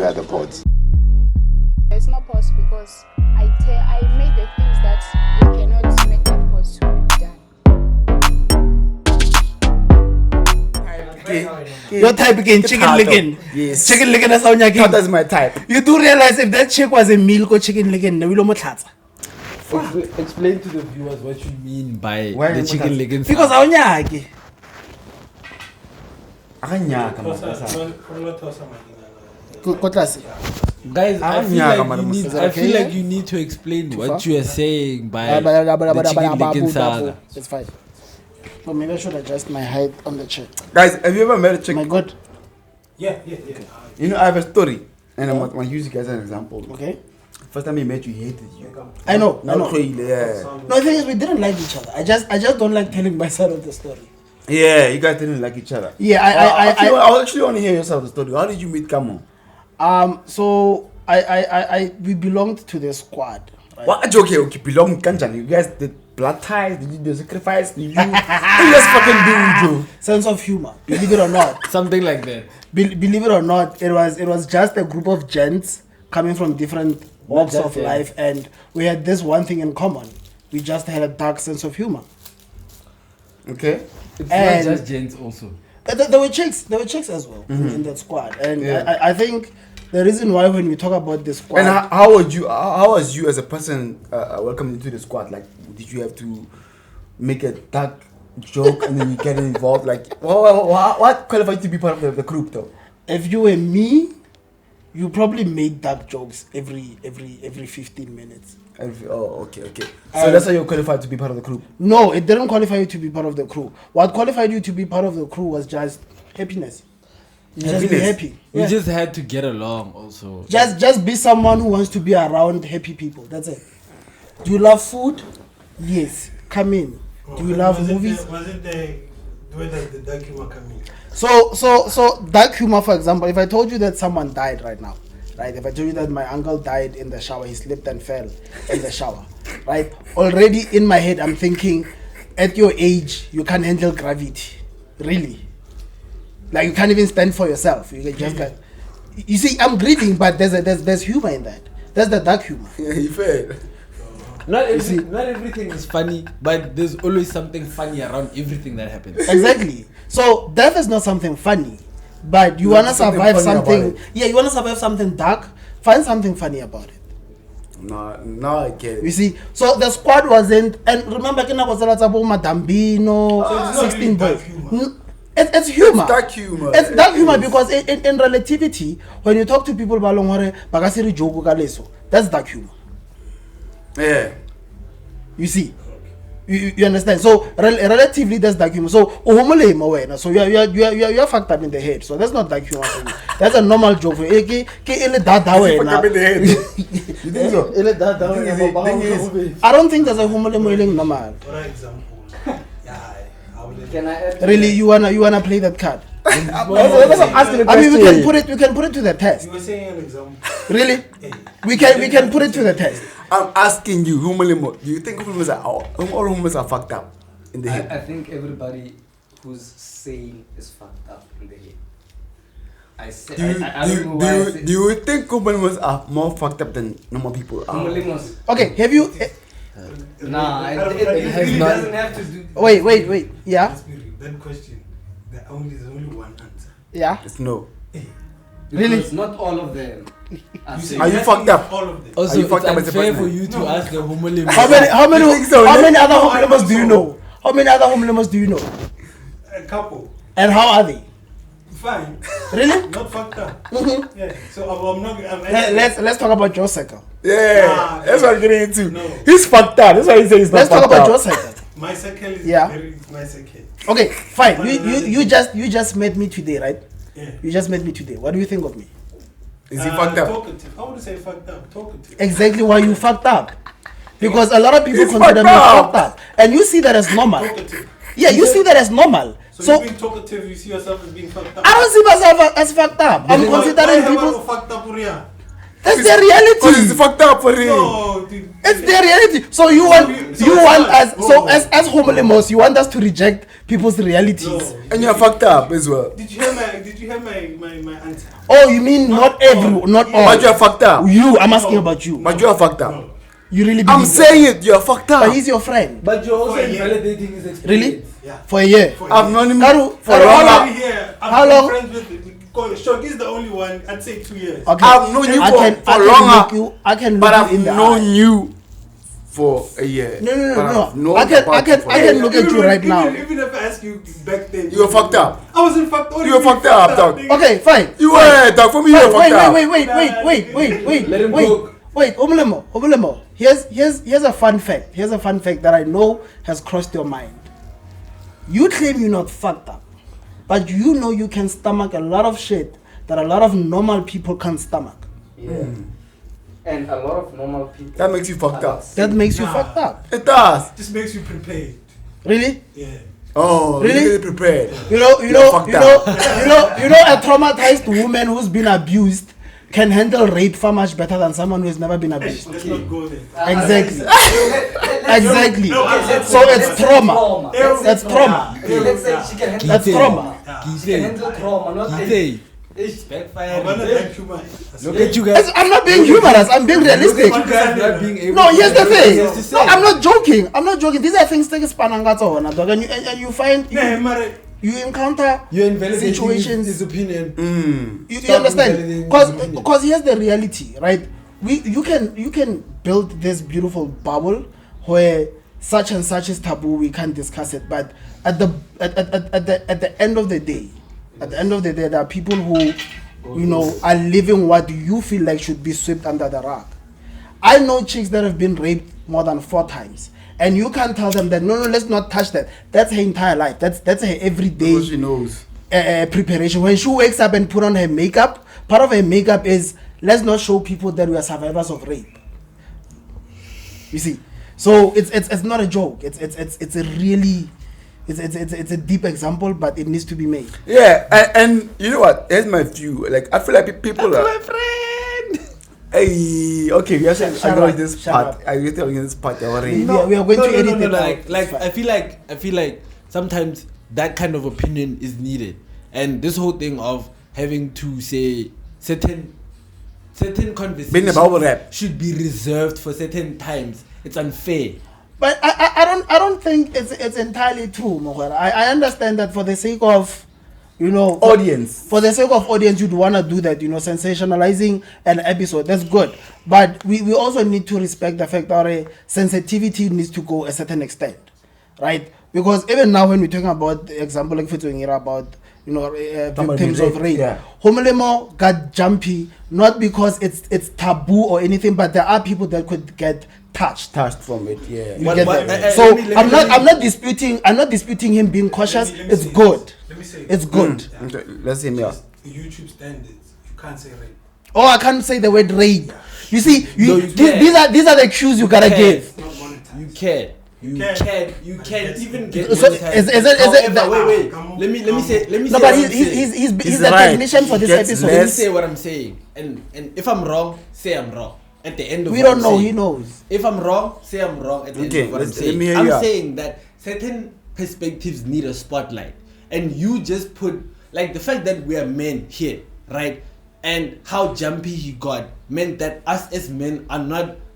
we are the pods. It's not pause because I made the things that you cannot make that pause to be done. Your type again, chicken licken. Yes. Chicken licken is on your game. That's my type. You do realize if that chick was a meal or chicken licken, we don't match. Explain to the viewers what you mean by Why the you chicken put leggings. Because I want Guys, I feel like you need to explain what you are saying by the chicken leggings saga. It's fine. So maybe I should adjust my height on the chair. Guys, have you ever met a chick? My God. Yeah. You know, I have a story, and I'm going to use you guys as an example. Okay. First time he met you, he hated you. I know. Yeah. No, the thing is, we didn't like each other. I just don't like telling my side of the story. Yeah, you guys didn't like each other. Yeah, I actually want to hear your side of the story. How did you meet Kamo? So we belonged to the squad. Right? What? Okay, belong Kanjan. You guys did blood ties, did you do sacrifice? Did you just fucking do, Joe? Sense of humor, believe it or not. Something like that. Believe it or not, it was just a group of gents coming from different walks of life, and we had this one thing in common. We just had a dark sense of humor. Okay. It's not just gents also. There were chicks as well in that squad, and I think the reason why when we talk about the squad. And how was you as a person welcomed into the squad? Like, did you have to make a dark joke and then you get involved? Like, what qualified you to be part of the group though? If you were me, you probably made dark jokes every 15 minutes. Okay. So that's how you're qualified to be part of the crew? No, it didn't qualify you to be part of the crew. What qualified you to be part of the crew was just happiness. You just be happy. We just had to get along also. Just be someone who wants to be around happy people. That's it. Do you love food? Yes. Come in. Do you love movies? Was it where does the dark humor come in? So dark humor, for example, if I told you that someone died right now, right? If I told you that my uncle died in the shower, he slipped and fell in the shower, right? Already in my head, I'm thinking, at your age, you can't handle gravity, really. Like you can't even stand for yourself. You just got. You see, I'm grieving, but there's humor in that. That's the dark humor. Yeah, you fair. Not everything is funny, but there's always something funny around everything that happens. Exactly. So death is not something funny, but you wanna survive something. Yeah, you wanna survive something dark. Find something funny about it. No, I get it. You see, so the squad wasn't. And remember, Kina was Madambino, 16 boys. It's humor. It's dark humor. It's dark humor because in relativity, when you talk to people, that's dark humor. Yeah. You see, you understand. So relatively, that's dark humor. So so you're fucked up in the head. So that's not dark humor for you. That's a normal joke for you. You fucked up in the head. You think so? I don't think there's a Gomolemo normal. For example, Can I add? Really, you wanna play that card? I'm asking the I mean, question. we can put it to the test. you were saying an example. Really, we can put it to the test. I'm asking you, Gomolemo, do you think all humans are fucked up in the head? I think everybody who's sane is fucked up in the head. I don't know why I say. Do you think Gomolemos are more fucked up than normal people are? Gomolemos. Okay, have you? Nah, it really doesn't have to do. Wait. Yeah. Let's be real. That question, there's only one answer. Yeah. It's no. Really? Because not all of them are You say sane. Are you yes, fucked up? All of them. Also, Are you it's fucked up as a unfair person? for you to No. ask the Gomolemo. How many You think so, how yeah? many other No, I Gomolemos think do you so. know? How many other Gomolemos do you know? A couple. And how are they? Fine. Really? Not fucked up. Mhm. Yeah. So I'm not. Let's talk about Joe Seka. Yeah, Nah, that's what I'm getting into. No. He's fucked up. That's why he says he's not Let's talk fucked about up. Joe Seka. My second is Yeah. my second. Okay, fine. You just met me today, right? Yeah. You just met me today. What do you think of me? Is he fucked up? Talkative. I wouldn't say fucked up. Talkative. Exactly why you fucked up. Because a lot of people He's consider me fucked up. fucked up, and you see that as normal. Talkative. Yeah, you see that as normal. So, So you being talkative, you see yourself as being fucked up. I don't see myself as fucked up. I'm considering Why people. fucked up, Uriah? That's the Because he's reality. fucked up for real. No, It's their reality. So you want us. So as Gomolemos, you want us to reject people's realities. No. And you're fucked up as well. Did you hear my answer? Oh, you mean not all? But you're fucked up. You, I'm asking about you. But you're fucked up. No. You really? I'm believe saying it. You're fucked up. But he's your friend. But you're also For a year. invalidating his experience. Really? Yeah. For a year. I've known him Karu, for a how long long? time. Here, How I've long? been friends with Shog is the only one. I'd say 2 years. Okay. I've known you I for can longer. look you. I can look But you I've in the known eye. you for a year. No. But I've known I can about you for a I can year. look at you right now. Even if I ask you back then, You were fucked up. I wasn't fucked up. You were fucked up, dog. Okay, fine. You were, dog. For me, you were fucked up. Wait, Gomolemo. Here's a fun fact. Here's a fun fact that I know has crossed your mind. You claim you're not fucked up, but you know you can stomach a lot of shit that a lot of normal people can't stomach. Yeah. And a lot of normal people. That makes you fucked up. That makes you Nah. fucked up. It does. Just makes you prepared. Really? Yeah. Oh, Really? really prepared. You know, fucked a traumatized woman who's been abused can handle rape far much better than someone who has never been abused. Let's not go there. Exactly. Let's- Exactly. No, So it's trauma. Let's That's say trauma. Okay, let's say she can handle That's trauma. She can handle trauma, not It's I'm backfiring. gonna thank you, man. Look at you guys. I'm not being humorous. I'm being Look realistic. at you guys not being able No, to here's the handle what thing. he has to say. No, I'm not joking. These are things that is panangato, dog. And you find Nah, Mare, you encounter You're invalidating situations. his opinion. You Stop understand? invalidating his opinion. Because here's the reality, right? You can build this beautiful bubble where such and such is taboo. We can't discuss it. But at the end of the day, there are people who, are living what you feel like should be swept under the rug. I know chicks that have been raped more than 4 times. And you can't tell them that, no, let's not touch that. That's her entire life. That's her everyday Because she knows. preparation. When she wakes up and put on her makeup, part of her makeup is, let's not show people that we are survivors of rape. You see? So it's not a joke. It's a really... It's a deep example, but it needs to be made. Yeah, and you know what? Here's my view. Like, I feel like people are... My friend. Hey, okay, we are saying Shut I know up, this shut part. up. I will tell you this part already. We are going to edit it out. Like I feel like sometimes that kind of opinion is needed, and this whole thing of having to say certain conversations Being a bubble wrap. should be reserved for certain times. It's unfair. But I don't think it's entirely true, Mogwera. I understand that for the sake of, Audience. for the sake of audience, you'd want to do that, sensationalizing an episode. That's good. But we also need to respect the fact that sensitivity needs to go a certain extent, right? Because even now when we're talking about the example like Fitwingira about, victims of rape, yeah. Gomolemo got jumpy, not because it's taboo or anything, but there are people that could get touched. From it, yeah. You What- get what- that? let So me- I'm not disputing him being cautious. Let me It's say good. this. Let me say It's good. Okay, let's hear me out. YouTube standards. You can't say rape. Oh, I can't say the word rape. You see, No, you can. these are the cues you gotta can. give. It's not monetized. You can. You can even get So, monetized. is it However, that- wait. Let me say. No, what but I'm saying. he's He's the right. technician for this Gets episode. Let me less. say what I'm saying, and if I'm wrong, say I'm wrong. At the end of We what don't I'm know. saying. He knows. If I'm wrong, say I'm wrong at the Okay, end of what I'm let saying. me hear I'm you out. saying that certain perspectives need a spotlight, and you just put like the fact that we are men here, right? And how jumpy he got meant that us as men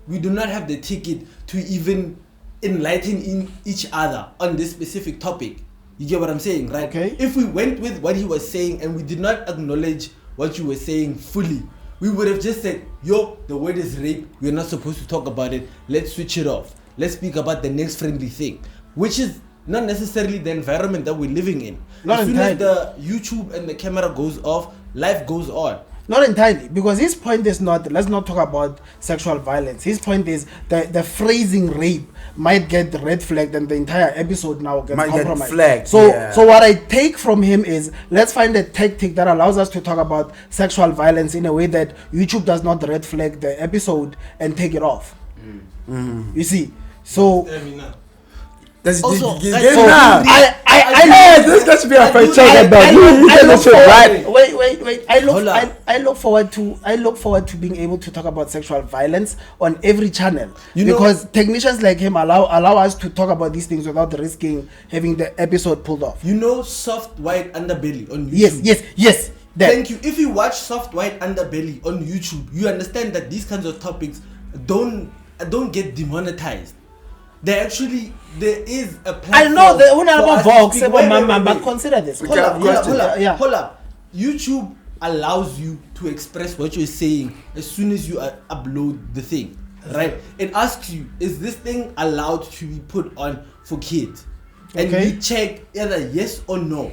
we do not have the ticket to even enlighten in each other on this specific topic. You get what I'm saying, right? Okay. If we went with what he was saying and we did not acknowledge what you were saying fully, we would have just said, yo, the word is rape, we're not supposed to talk about it, let's switch it off. Let's speak about the next friendly thing, which is not necessarily the environment that we're living in. Not as soon as entirely. the YouTube and the camera goes off, life goes on. Not entirely, because his point is not, let's not talk about sexual violence. His point is the phrasing rape might get red flagged and the entire episode now gets Might get compromised. flagged, So yeah. so what I take from him is, let's find a tactic that allows us to talk about sexual violence in a way that YouTube does not red flag the episode and take it off. You see? So Tell me now. That's Also, get I- now. I This guy should be a I fact do- check I about you. look That shit right. forward. Wait. Hold up. I look forward to being able to talk about sexual violence on every channel, You know- because technicians like him allow us to talk about these things without risking having the episode pulled off. You know soft white underbelly on YouTube. Yes. That. Thank you. If you watch soft white underbelly on YouTube, you understand that these kinds of topics don't get demonetized. There is a platform. I know the one for about us to Vox, speak. but consider this. Okay, Hold up. YouTube allows you to express what you're saying as soon as you upload the thing, right? It asks you, is this thing allowed to be put on for kids? And Okay. you check either yes or no.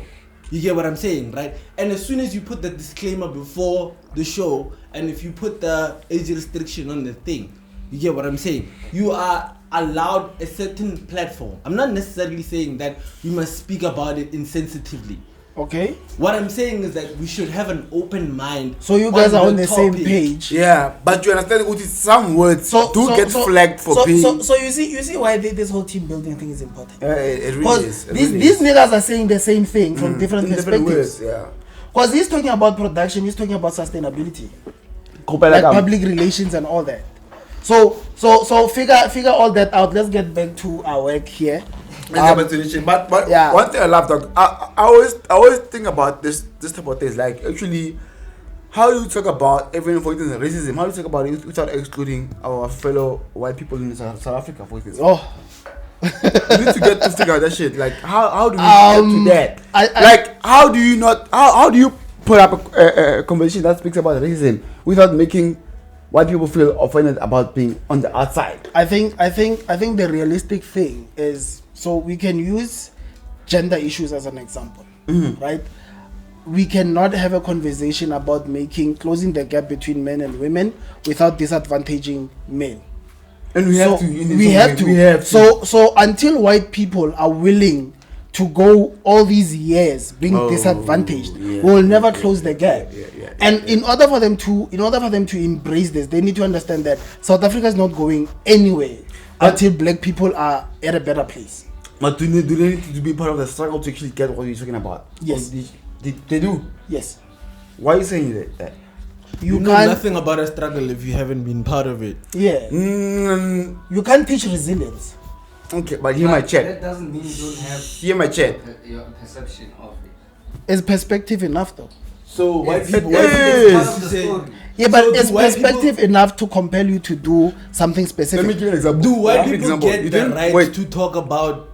You get what I'm saying, right? And as soon as you put the disclaimer before the show, and if you put the age restriction on the thing, you get what I'm saying? You are allowed a certain platform. I'm not necessarily saying that we must speak about it insensitively. Okay. What I'm saying is that we should have an open mind. So you guys are on the same topic. page. Yeah, but you understand what is some words get flagged for being. So you see why this whole team building thing is important. It really Because is. It these really these is. niggas are saying the same thing from different In different perspectives. ways, yeah. Because he's talking about production, he's talking about sustainability, Compare like public relations and all that. So figure all that out. Let's get back to our work here. But yeah. one thing I love, Doc, I always think about this type of things. Like, actually, how do you talk about, even for instance, racism? How do you talk about it without excluding our fellow white people in South Africa, for instance? Oh, You need to get to figure out that shit. Like, how do we get to that? I- how do you not? How do you put up a conversation that speaks about racism without making white people feel offended about being on the outside? I think the realistic thing is, so we can use gender issues as an example, right? We cannot have a conversation about closing the gap between men and women without disadvantaging men. And we have to. We have to. So until white people are willing to go all these years being disadvantaged, we will never close the gap. And in order for them to embrace this, they need to understand that South Africa is not going anywhere until black people are at a better place. But do they need to be part of the struggle to actually get what you're talking about? Yes. Or they do. Yes. Why are you saying that? You know can't. nothing about a struggle if you haven't been part of it. Yeah. You can't teach resilience. Okay, but hear my That chat. doesn't mean you don't have Hear my chat. your perception of it. Is perspective enough though? So white people, it white is. people Part of the say, story. Yeah, but So is do white perspective enough to compel you to do something specific? Let me give you an example. do white I'll give you people an example. get You the didn't- right wait. to talk about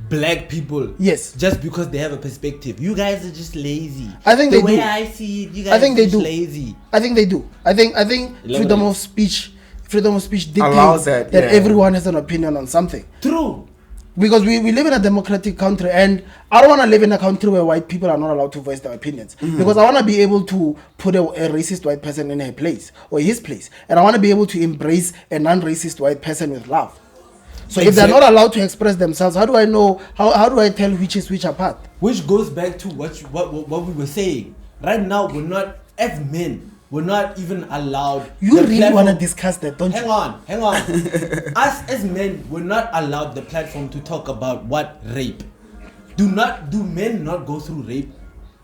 black people? Yes. Just because they have a perspective. You guys are just lazy. I think the they way do. I see it, you guys I think are they just do. lazy. I think they do. I think freedom of speech dictates Allows that, yeah. everyone has an opinion on something. True. Because we live in a democratic country, and I don't want to live in a country where white people are not allowed to voice their opinions. Because I want to be able to put a racist white person in her place or his place, and I want to be able to embrace a non-racist white person with love. So if they're not allowed to express themselves, how do I know? How do I tell which is which apart? Which goes back to what we were saying. Right now, we're not, as men, we're not even allowed. You the really platform- want to discuss that, don't Hang you? on. Us as men, we're not allowed the platform to talk about what rape. Do men not go through rape?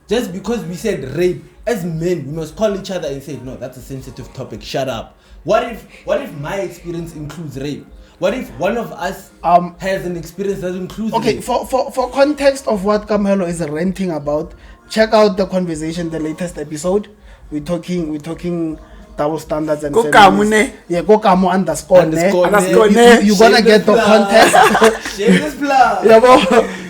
Just because we said rape, as men, we must call each other and say, no, that's a sensitive topic. Shut up. What if my experience includes rape? What if one of us has an experience that includes Okay, rape? for context of what Gomolemo is ranting about, check out the conversation, the latest episode. We're talking double standards and Go feminists. Kamu ne? Yeah, go Kamu underscore ne. Underscore You- ne. You're gonna get the context. Shameless plug. Yeah, bro,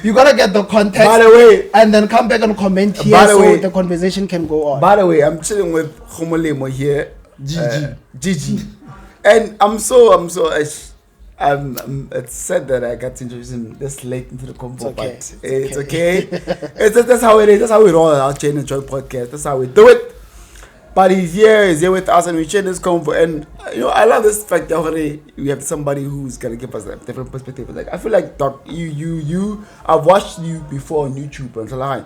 you gotta get the context. By the way, and then come back and comment here By the so way- the conversation can go on. by the way, I'm chilling with Gomolemo here. Gigi. Gigi. And I'm so it's sad that I got to introduce him this late into the convo, okay. but it's okay. That's how it is. That's how we roll our Joint Potcast. That's how we do it. But he's here with us, and we share this convo. And I love this fact that already we have somebody who's gonna give us a different perspective. Like, I feel like, Doc, you I've watched you before on YouTube and so like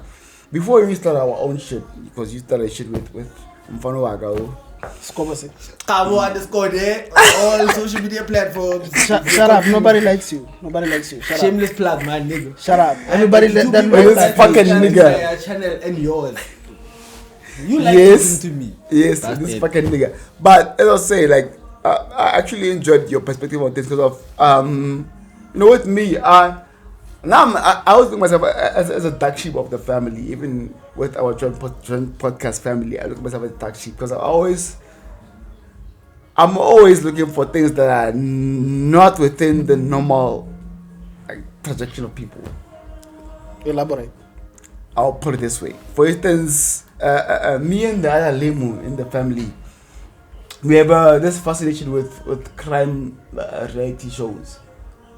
before we start our own shit, because you started shit with Mfano Wagao. Skobose. Kabo underscore there. All social media platforms. Shut up. Nobody likes you. Shut up. Shameless plug, man, nigga. Shut up. Everybody that people that fucking nigga. Channel and yours. You like Yes. listening to me. Yes, That's this it. fucking nigga. But as I was saying, like, I actually enjoyed your perspective on this because of, you know, with me, I always look myself as a dark sheep of the family. Even with our joint podcast family, I look at myself as a dark sheep because I'm always looking for things that are not within the normal like projection of people. Elaborate. I'll put it this way. For instance, me and the other Lemu in the family, we have this fascination with crime reality shows,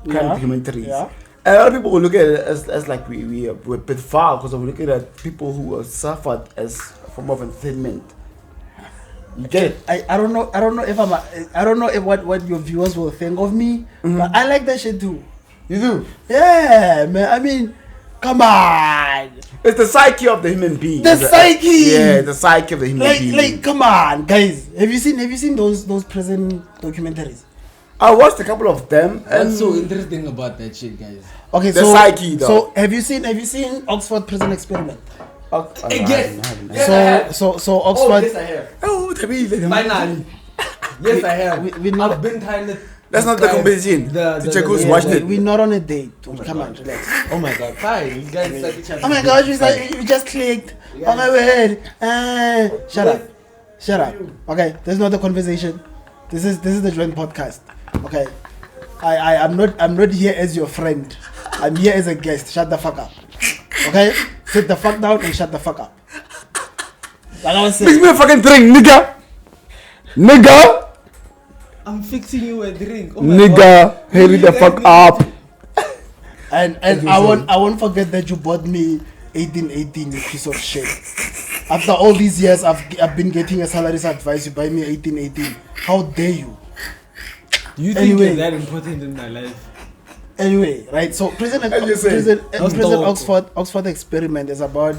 crime documentaries. Yeah. And a lot of people will look at it as like we're a bit far because we're looking at people who have suffered as a form of entertainment. You get it? I don't know if I don't know if what your viewers will think of me, but I like that shit too. You do? Yeah, man. I mean, come on. It's the psyche of the human being. The psyche. Yeah, the psyche of the human being. Like, come on, guys. Have you seen those prison documentaries? I watched a couple of them. And What's so interesting about that shit, guys? Okay, The so psyche, though. So have you seen Oxford Prison Experiment? Yes. So Oh, Oxford. yes, I have. Oh, Finally. Yes, I have. We not- I've been trying to. That's not the competition. To check who's watched it. We're not on a date. Come on, relax. Oh my god, fine. You guys suck each other. Oh my gosh, you just clicked. Oh my word. Shut up. Okay, there's not a conversation. This is the Joint Podcast. Okay. I'm not here as your friend. I'm here as a guest. Shut the fuck up. Okay? Sit the fuck down and shut the fuck up. Like I was Fix saying. me a fucking drink, nigga. I'm fixing you a drink. Oh my God. Nigga, hurry the fuck up. And I won't forget that you bought me 1818, you piece of shit. After all these years, I've been getting a salary's advice. You buy me 1818. How dare you? You think Anyway. you're that important in my life? Anyway, right? So prison Oxford experiment is about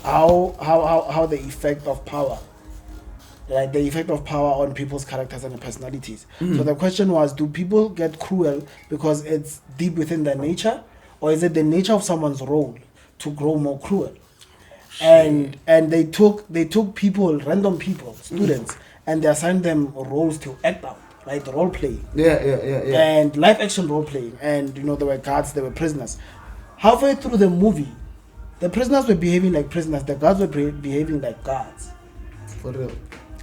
how the effect of power, like the effect of power on people's characters and personalities. So the question was, do people get cruel because it's deep within their nature, or is it the nature of someone's role to grow more cruel? And they took people, random people, students, and they assigned them roles to act out, like role playing. Yeah. And live action role playing, and you know, there were guards, there were prisoners. Halfway through the movie, the prisoners were behaving like prisoners, the guards were behaving like guards. For real.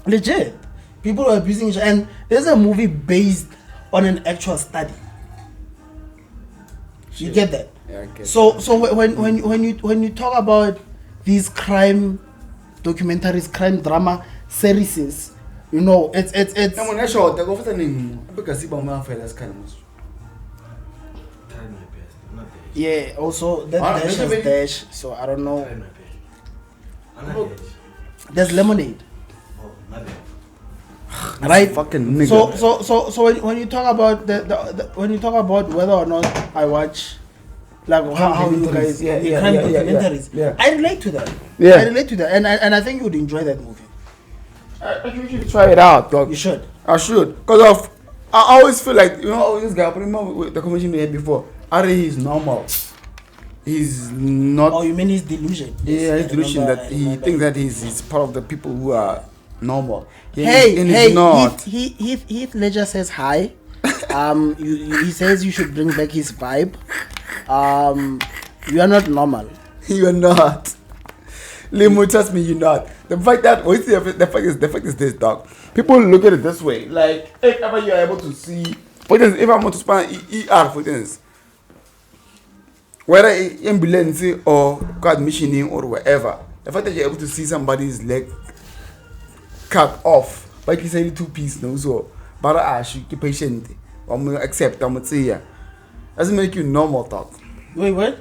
Legit. People were abusing each other, and there's a movie based on an actual study. You get that? Yeah, I get So when you talk about these crime documentaries, crime drama series, you know, it's No, when I shot, I go for the name. Because I'm not fair, that's kind of. Trying my best. I'm not there. yeah. Also, that Ah, dash maybe- is dash, so I don't know. Trying my best. I'm not there. There's lemonade, Oh, not there. right? Fucking nigga. So when you talk about the when you talk about whether or not I watch, like how you guys crime documentaries, yeah. I relate to that. Yeah. I relate to that, and I think you would enjoy that movie. I think you should try it out, dog. You should. I should. Because I always feel like, you know, this guy, remember with the conversation we had before, Ari is normal. He's not. Oh, you mean his delusion? Yeah, his I delusion remember- that I he remember. thinks that he's part of the people who are normal. Hey, and hey, he's not. Heath Ledger says hi. He says you should bring back his vibe. You are not normal. You're not. Limo, trust me, you're not. The fact that the fact is this, dog. People look at it this way. Like, if ever you're able to see, for instance, if I want to span ER, for instance, whether ambulance or car admissioning or whatever, the fact that you're able to see somebody's leg cut off, like you say, 2-piece, no, so, but you keep patient, I'm accept, I'm say, doesn't make you normal, dog. Wait, what?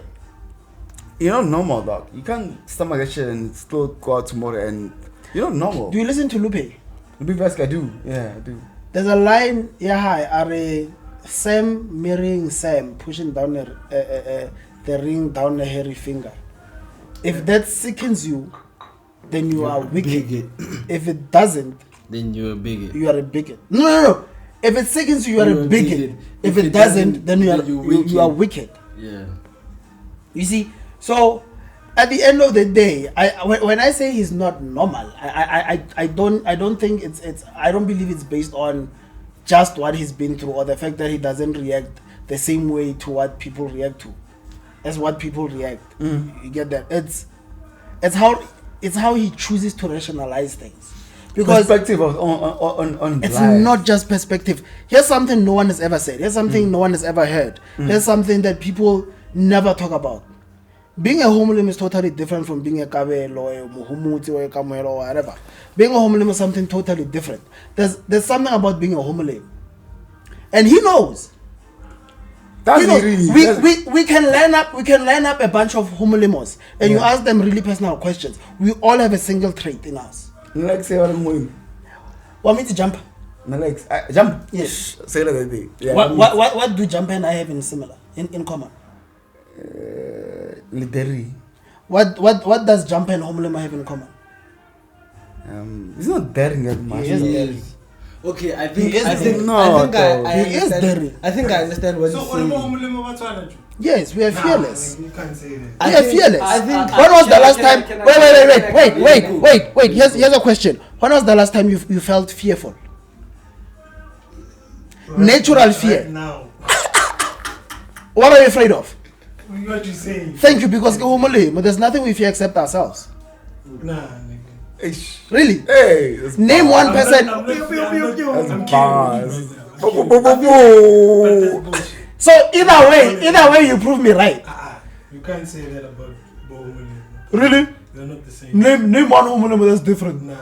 You're not normal, dog. You can't stomach that shit and still go out tomorrow and you're not normal. Do you listen to Lupe? Lupe Vasquez, I do. Yeah, I do. There's a line, yeah, hi, are Sam mirroring Sam, pushing down the ring down a hairy finger. If that sickens you, then you are wicked. Bigot. If it doesn't, then you're a bigot. You are a bigot. No. If it sickens you, you are a bigot. If it doesn't, then you are wicked. Yeah. You see, so at the end of the day, when I say he's not normal, I don't think I don't believe it's based on just what he's been through or the fact that he doesn't react the same way to what people react to as what people react. You get that? It's how he chooses to rationalize things. Because perspective on it's life. not just perspective. Here's something no one has ever said. Here's something no one has ever heard. Here's something that people never talk about. Being a homolim is totally different from being a kabelo or a muhumuti or a kamuelo or whatever. Being a homolim is something totally different. There's something about being a homolim, and he knows. That's You know, really. we can line up a bunch of homolimos and you ask them really personal questions. We all have a single trait in us. Like say what I'm doing. Want me to jump? Like jump. Yes. Say like that. Yeah. What do jump and I have in common? Literally. What does jump and homolim have in common? It's not daring that much. He is no. daring. Okay, I He think is I think no, I think though. I He is understand. daring. I think I understand what So, you're what saying. about Mulimo Batwana? Yes, we are fearless. You can't say that. We are fearless. I think- When was the Can I- last can I- time? can I- Wait. Here's a question. When was the last time you felt fearful? Natural fear. Right now. What are you afraid of? What you saying? Thank you, because there's nothing we fear except ourselves. Nah, nigga. Ish. Really? Hey. That's Name one I'm person. not- I'm bars. kidding. Bo- bo- bo- bo- But bo. that's bullshit. So either way, you prove me right. You can't say that about Bohemian. Really? They're not the same. Name one homolim that's different. Nah.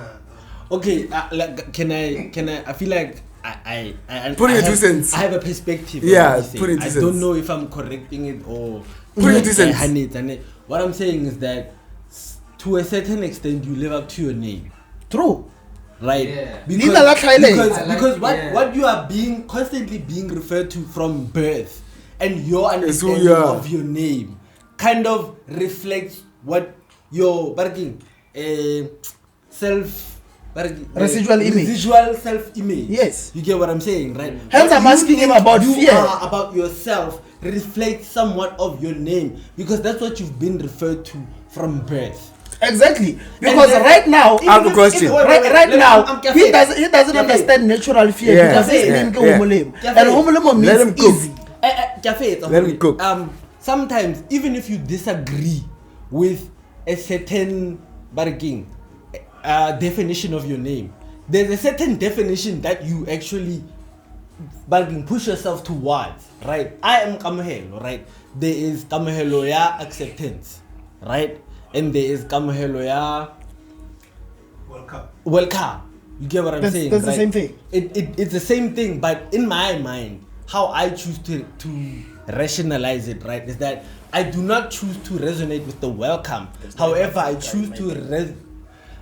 Okay, like, can I feel like I Put in I your 2 have- cents. I have a perspective. on Yeah, what you're put in saying. 2 I don't cents. know if I'm correcting it or Put in 2 cents. What I'm saying is that to a certain extent you live up to your name, True. right? Yeah. Nina la Thailand. Because Yeah. what you are constantly being referred to from birth and your It's who understanding you are. of your name kind of reflects what your self Residual image. residual self-image. Yes. You get what I'm saying, right? Hence, What I'm you asking him think about you fear. are about yourself reflects somewhat of your name because that's what you've been referred to from birth. Exactly. Because then- right now, I have a question. Right now, I'm he doesn't Cafe. understand natural fear Yeah. because his Yeah. name is Yeah. homolim. Cafe. And homolim Let him means cook. easy. Cafe, it's a Let him whole- cook. Sometimes, even if you disagree with a certain definition of your name, there's a certain definition that you actually push yourself towards, right? I am Kamohelo, right? There is Kamohelo ya acceptance, right? And there is Kamohelo ya welcome. You get what I'm saying? That's the right? same thing. It's the same thing, but in my mind, how I choose to rationalize it, right, is that I do not choose to resonate with the welcome. However, I choose to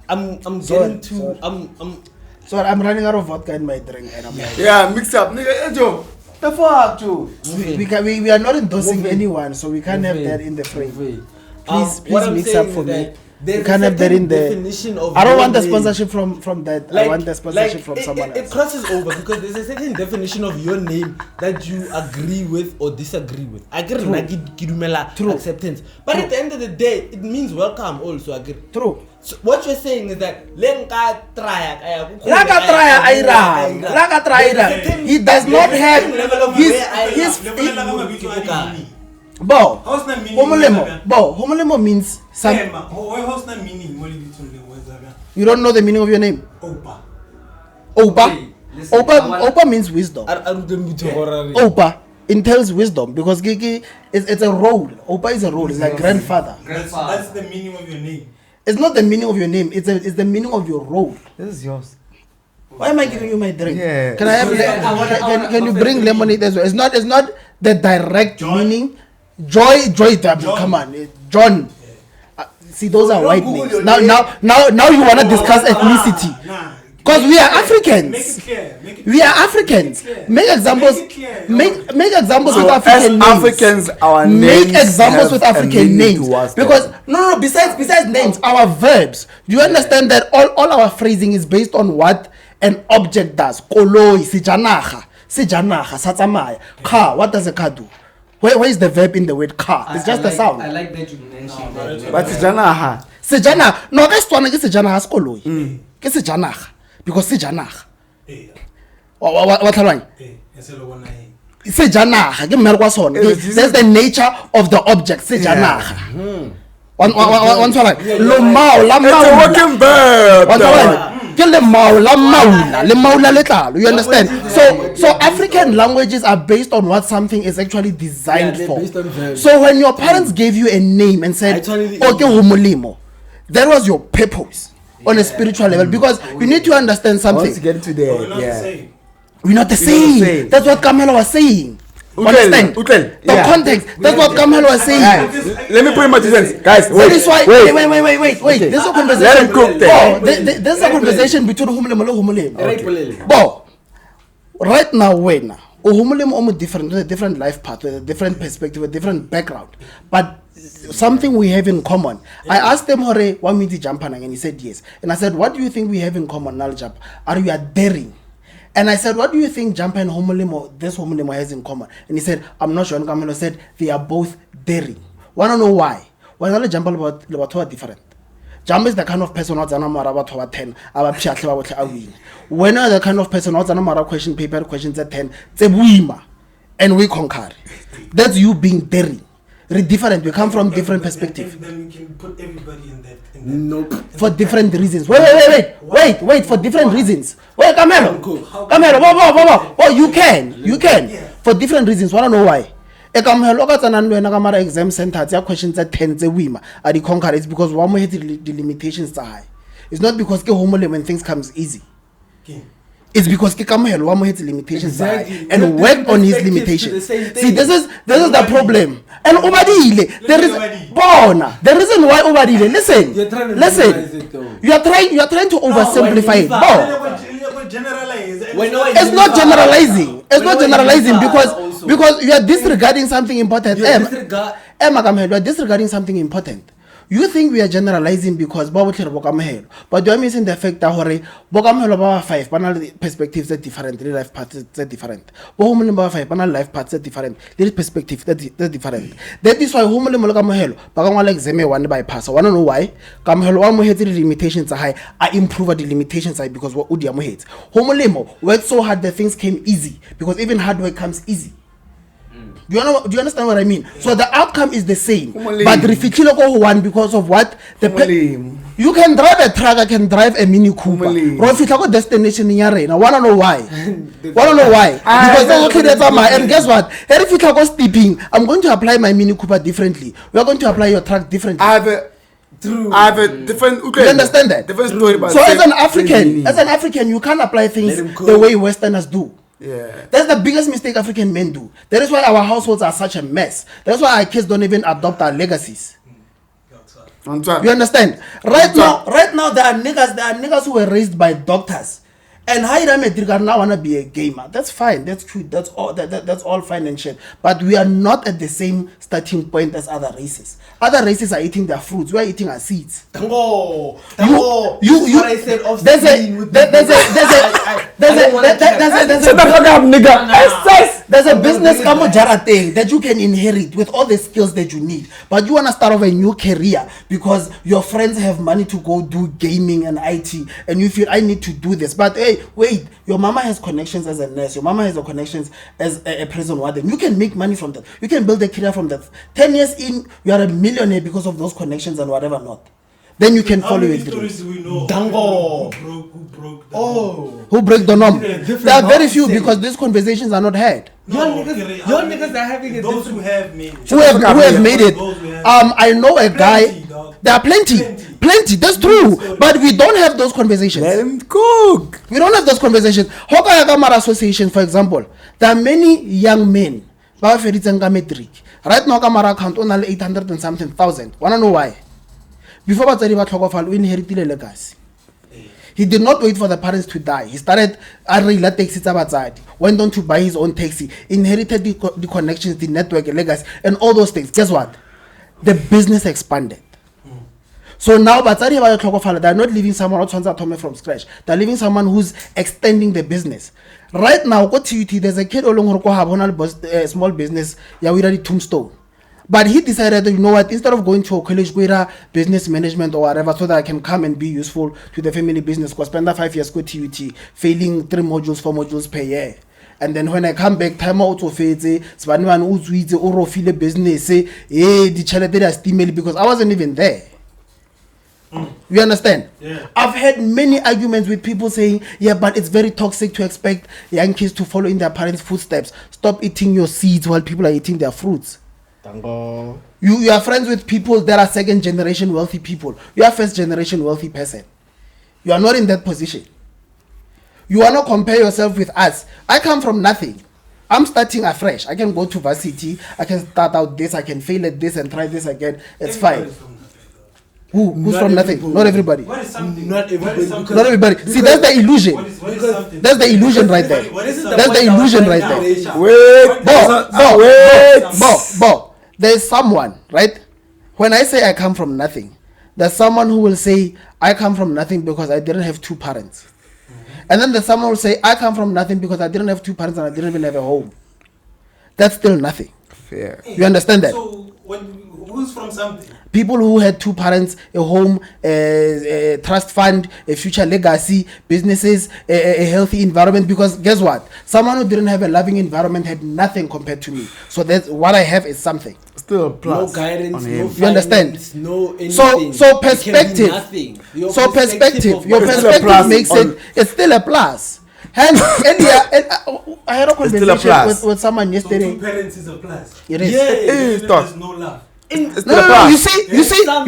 I'm Sorry, getting to I'm So I'm running out of vodka in my drink, and I'm like, Yeah, mix up. Nigga, hey, Joe. The fuck, Joe? we are not endorsing Move it. anyone, so we can't have Move it. that in the frame. Move it. Please What I'm mix saying up for is me. that there's You can't a have that in certain there. definition of I don't your want the name. sponsorship from that. I want the sponsorship from someone It else. crosses over because there's a certain definition of your name that you agree with or disagree with. I agree, True. True. acceptance. But at the end of the day, it means welcome also. I agree. True. So what you're saying is that Laka Traya. He does not have his Bo. Homolemo means some. You don't know the meaning of your name. Opa. Listen, Opa means wisdom. Opa entails wisdom because it's a role. Opa is a role. It's like grandfather. That's the meaning of your name. It's not the meaning of your name. It's the meaning of your role. This is yours. Why am I giving you my drink? Yeah. Can I have? Can you bring lemonade as well? It's not the direct meaning. Joy. Come on, John. See, those are white names. Now you wanna discuss ethnicity? Nah. Because we are Africans. Make it clear. Make it We are Africans. clear. Make examples. Make it clear. Make examples with So African as names. Africans, our Make names examples have with a African meaning names to us, because though. besides names, our verbs. Do you understand that all our phrasing is based on what an object does. Koloi, sejanaga, sa tsamaya. Car, what does a car do? Where is the verb in the word car? It's just a sound. I like that you mentioned that. But sejanaga. Sejanaga. No, ke Setswana ke sejanaga se koloi. Ke sejanaga because sejanaga. What tlhaloganya? Sejanaga ke mmele kwa sona. That's the nature of the object. Sejanaga. One lomao la It's a maula. working verb. Ke le maula letlalo. You understand? So African languages are based on what something is actually designed they're for. based on verbs. So when your parents gave you a name and said, Actually, "Okay, Gomolemo," that was your purpose on a spiritual level, because you need to understand Once you something. get to there, yeah. We're not the same. That's what Kamelo was saying. Understand? The context. That's what Kamelo was saying. Let me put in my 2 cents. Guys, That is why. Wait. Okay. There's a Let conversation. him cook there. There's a conversation between Gomolemo and Gomolemo. Okay. Bo, right now, when Gomolemo different, with a different life path, with a different perspective, a different background, but something we have in common. I asked them, "Hore, want me to jump on?" And he said yes. And I said, "What do you think we have in common, Naljap? Are you daring?" And I said, "What do you think Jampa and this Gomolemo has in common?" And he said, "I'm not sure." And Kamelo said, "They are both daring." Wanna know why? Why not Jampa about two are different? Jampa is the kind of person who's about 10, about when are the kind of person who's question paper questions at 10, and we conquer. That's you being daring. We're different. We come from different perspective. Then we can put everybody in that. Nope. For different reasons. Wait, for different reasons. Wait, Kamelo. Oh, you can. For different reasons. Wanna know why? Exam center, there are questions at 10 are the conquer. It's because one more the limitations are high. It's not because when things comes easy. It's because Kamelo one more the limitations are high and work on his limitations. See, this is the problem. And Obadile, there is Bona. The reason why Obadile, listen. You are trying to oversimplify it. It's not generalizing. It's not generalizing because you are disregarding something important. You are disregarding something important. You think we are generalizing because but you are missing the fact that five banal perspectives are different, life paths are different. Five banal life paths are different, perspective that's different. That is why one bypass. I want to know why. The limitations are high. I improve the limitations high because what Udiamo hates. Gomolemo worked so hard that things came easy because even hard work comes easy. Do you understand what I mean? So the outcome is the same, but Rifikilo go one because of what you can drive a truck, I can drive a Mini Cooper. Rofitako destination in Yare. I wanna know why. Because that's my and guess what? If you go steeping, I'm going to apply my Mini Cooper differently. We are going to apply your truck differently. I have a different. You understand that? Different story. So as an African, you can't apply things the way Westerners do. Yeah. That's the biggest mistake African men do. That is why our households are such a mess. That's why our kids don't even adopt our legacies. You understand? Right now there are niggas who were raised by doctors. And Hiram now wanna be a gamer. That's fine. That's true. That's all fine and shit. But we are not at the same starting point as other races. Other races are eating their fruits. We are eating our seeds. There's a business kamojara thing that you can inherit with all the skills that you need. But you wanna start off a new career because your friends have money to go do gaming and IT, and you feel I need to do this. But hey, wait, your mama has connections as a nurse, your mama has connections as a prison warden. You can make money from that. You can build a career from that. 10 years in, you are a millionaire because of those connections and whatever not. Then you can follow your dreams. Dango. Who break the norm? There are very few because these conversations are not had. Your niggas are having those who have made it. Who have made it. I know a guy. There are plenty. That's true. But we don't have those conversations. Let him cook. We don't have those conversations. Hokaya Gamara Association, for example, there are many young men. Right now, Gamara account only 800 and something thousand. Wanna know why? Before we inherited a legacy. He did not wait for the parents to die. He started went on to buy his own taxi, inherited the connections, the network, legacy, and all those things. Guess what? The business expanded. So now, batsadi ba tlhokofala, they're not leaving someone who tshwantse a thome from scratch. They're leaving someone who's extending the business. Right now, go TUT, there's a kid olong go have a small business, yeah, we the tombstone. But he decided, you know what, instead of going to a college, go to business management or whatever, so that I can come and be useful to the family business, because spend that 5 years go TUT, failing 3 modules, 4 modules per year. And then when I come back, time out of it, Spanman Uzwize, Oro file business, the chalete as email because I wasn't even there. You understand? Yeah. I've had many arguments with people saying, yeah, but it's very toxic to expect young kids to follow in their parents' footsteps. Stop eating your seeds while people are eating their fruits. Tango. You are friends with people that are second generation wealthy people. You are first generation wealthy person. You are not in that position. You want to compare yourself with us. I come from nothing. I'm starting afresh. I can go to varsity. I can start out this. I can fail at this and try this again. It's fine. Who's from nothing? Not everybody. What is something? Not everybody. What is Not everybody. See, that's the illusion. What is something? That's the illusion right there. What is That's the illusion right there. Wait. Bo. There's someone, right? When I say I come from nothing, there's someone who will say I come from nothing because I didn't have 2 parents. And then there's someone who will say I come from nothing because I didn't have 2 parents and I didn't even have a home. That's still nothing. Fair. You understand that? So who's from something? People who had 2 parents, a home, a trust fund, a future legacy, businesses, a healthy environment. Because guess what? Someone who didn't have a loving environment had nothing compared to me. So that's what I have is something. Still a plus. No guidance, on no him. finance, You understand? no anything. So It can perspective. be nothing. Your So perspective. of Your what- It's still a perspective plus makes on- it. It's still a plus. Hence, earlier, I had a still a conversation plus. with someone So yesterday. 2 parents is a plus. It is. Yeah. It is, Even if dog. there's no love. It's still No, a plus. you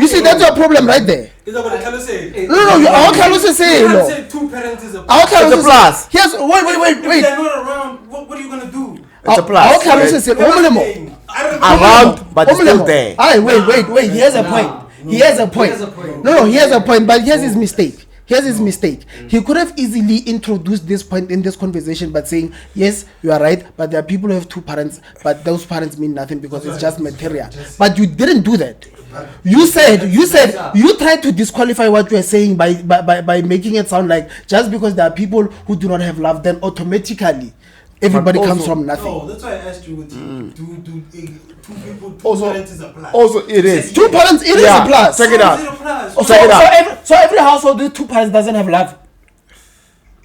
see, that's your problem right there. Is that what the Carlos say? No, our Carlos is saying, You can't no. say 2 parents is a Our plus. Carlos It's a is plus. Yes, wait. If they're not around, what are you gonna do? It's a plus. Our Carlos is saying, Gomolemo. Around, but it's still Gomolemo. there. Aye, wait. He has a point. He has a point. No, he has a point, but here's his mistake. He could have easily introduced this point in this conversation by saying, yes, you are right, but there are people who have 2 parents, but those parents mean nothing because it's just material. But you didn't do that. You tried to disqualify what you are saying by making it sound like just because there are people who do not have love, then automatically everybody But comes also- from nothing. No, that's why I asked you. Do 2 people, 2 Also- parents is a plus. Also, it is. 2 parents, it is Yeah, a plus. check it How out. is it a plus? So, Check it out. so every household with 2 parents doesn't have love.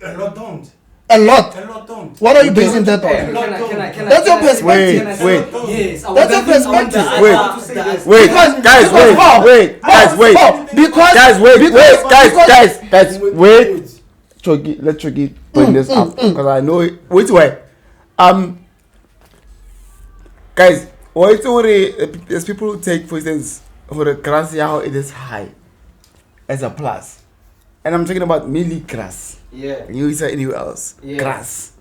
A lot don't. A lot. A lot don't. What are you basing that Can on? I That's your perspective. Wait. Yes. That's your perspective. Wait, Because- guys, because Bob, wait, guys, wait. Because Guys, wait. Chogi, let Chogi bring this up because I know it. Wait, guys, wait, there's people who take, for instance, for the grass, how it is high as a plus, and I'm talking about merely grass. Yeah. You say anywhere else, Yeah. grass.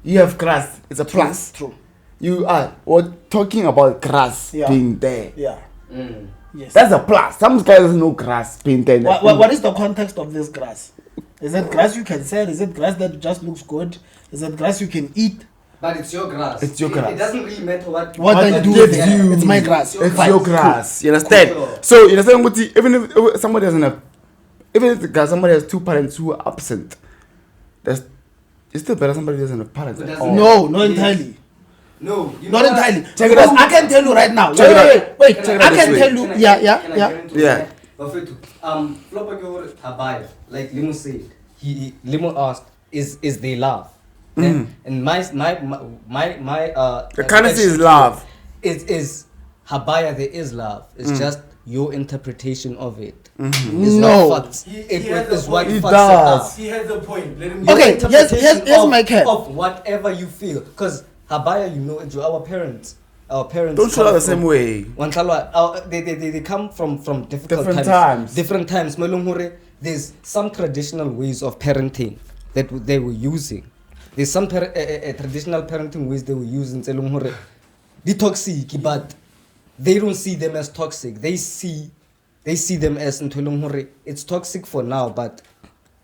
You have grass, it's a plus. True. You are talking about grass Yeah. being there. Yeah. Mm. Yes. That's a plus. Some guys doesn't know grass being there. What is the context of this grass? Is it grass you can sell? Is it grass that just looks good? Is it grass you can eat? But it's your grass. It's your grass. It doesn't really matter what I do gives with it. you- It's my grass. It's Fine. your grass. You understand? Cool. So you understand what even if somebody doesn't have, even if the guy, somebody has 2 parents who are absent, it's still better somebody doesn't have parents. But at doesn't- all. No, not entirely. No, you Not know what? entirely. Check it Because out. I can tell you right now. Check it out. Wait. Check it I out can this tell way. you. Can I Yeah. get into Yeah. that? But for Flopper Guru Habaya, like Limo said, Limo asked, is they love? And my The currency is love. Is Habaya, there is love. It's just your interpretation of it. It's No. what fucks He it has is a what point. He fucks does. it up. He has a point. Let him Your Okay, interpretation here's of, my cap. of whatever you feel, because Habaya, you know, our parents Don't show come up the from- same way. they come from difficult Different times. times. Different times. Malungure, there's some traditional ways of parenting that they were using. There's some traditional parenting ways they were using. Selungure, they toxic, but they don't see them as toxic. They see them as ntolungure. It's toxic for now, but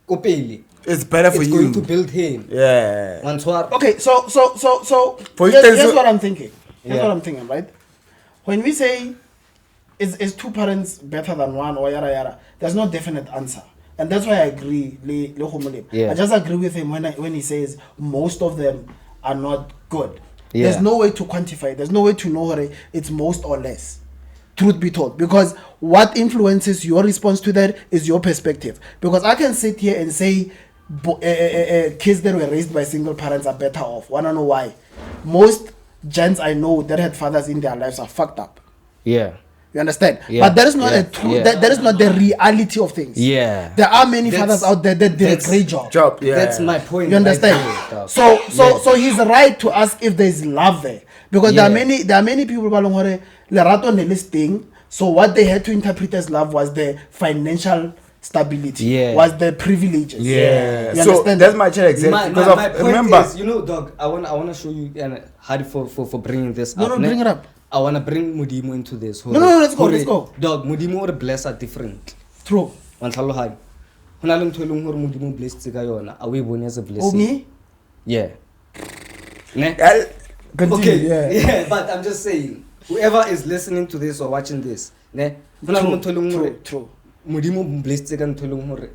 kopeli, It's better for it's you. going to build him. Yeah. Okay, so For here's instance, what I'm thinking. Here's Yeah. what I'm thinking, right? When we say is two parents better than one or yada yada? There's no definite answer. And that's why I agree, le Gomolemo. Yeah. I just agree with him when he says most of them are not good. Yeah. There's no way to quantify it. There's no way to know whether it's most or less. Truth be told. Because what influences your response to that is your perspective. Because I can sit here and say kids that were raised by single parents are better off. Wanna know why? Most gents I know that had fathers in their lives are fucked up. Yeah. You understand? Yeah. But that is not Yeah. a true. Yeah. That is not the reality of things. Yeah. There are many That's- fathers out there that did a that's- great job. Yeah. That's my point. You understand? right there, dog. So he's right to ask if there is love there, because Yeah. there are many people who are lerato ne listing. So what they had to interpret as love was the financial stability, Yeah. was the privileges. Yeah. You So understand? that's my child exactly. My Because point remember, is, you know, dog, I wanna show you and Harry for bringing this No, up. no, ne? bring it up. I wanna bring Mudimo into this. No, let's go. Dog, Mudimo or bless are different. True. Wantlhalohanya. Hona le ntho e leng hore Modimo blessed ka yona, a we bone as a blessing. Oh, me? Yeah. Ne? Continue, Okay. yeah. But I'm just saying, whoever is listening to this or watching this, ne? Hona le ntho e leng hore True. Modimo blessed ka ntho e leng hore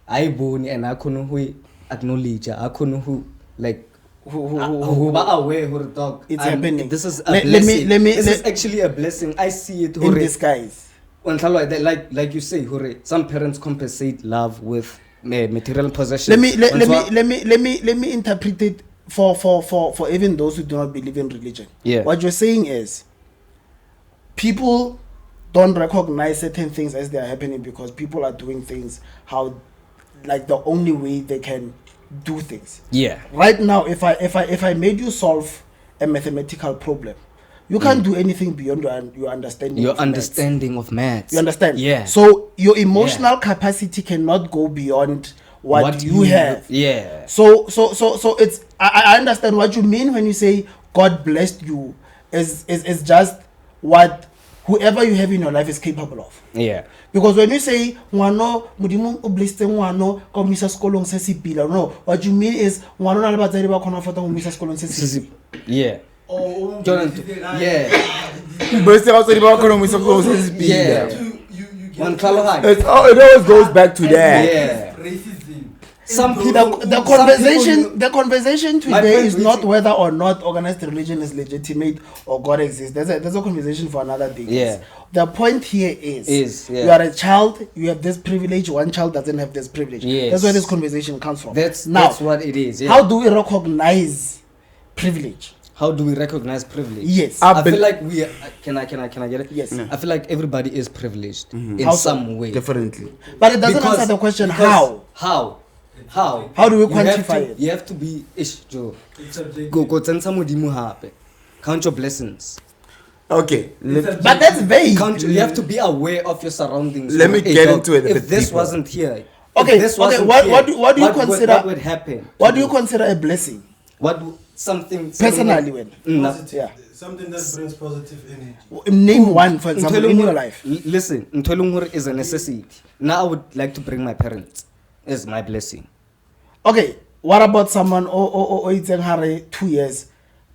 a e bone and a khone ho e acknowledge, a khone ho like who ba aware hore dog It's happening. This is a Let blessing. me This is actually a blessing. I see it in hore disguise. like you say hore some parents compensate love with material possessions. Let me interpret it for even those who do not believe in religion. Yeah. What you're saying is people don't recognize certain things as they are happening because people are doing things how like the only way they can do things. Yeah. Right now, if I made you solve a mathematical problem, you can't do anything beyond your understanding. Your of maths. understanding of maths. You understand? Yeah. So your emotional capacity cannot go beyond what you have. Yeah. So it's I understand what you mean when you say God blessed you is just what whoever you have in your life is capable of. Yeah. Because when you say ngwano modimo o blessed ngwano ka mo isa sekolong se se pila, no, what you mean is ngwano na le batsadi ba khona fota mo isa sekolong se se. Yeah. Oh, Yeah. but still also the economy of Yeah. Wantlhalohanya. it always goes back to that. Yeah. Racism. Some people The conversation My today point is is- not whether or not organized religion is legitimate or God exists. There's a conversation for another day. Yeah. The point here is yeah. you are a child, you have this privilege, one child doesn't have this privilege. Yes. That's where this conversation comes from. That's now what it is. Yeah. how do we recognize privilege? How do we recognize privilege? Yes. I feel like we can I get it? Yes. I feel like everybody is privileged in How so? some way. Definitely. But it doesn't answer the question how. How do we quantify it? You have to be Joe. It's subjective. Go tsentsha modimo hape. Count your blessings. Okay. But that's vague. You have to be aware of your surroundings. Let me Hey, get dog, into it a If bit this deeper. wasn't here. Okay, if this wasn't what here, do you consider? What would happen? What do you consider a blessing? Something Personally, when? Positive. Yeah. Something that brings positive energy. Name one, for example, in your life. Listen, ntho e leng hore is a necessity. Now I would like to bring my parents as my blessing. Okay, what about someone o itseng hare 2 years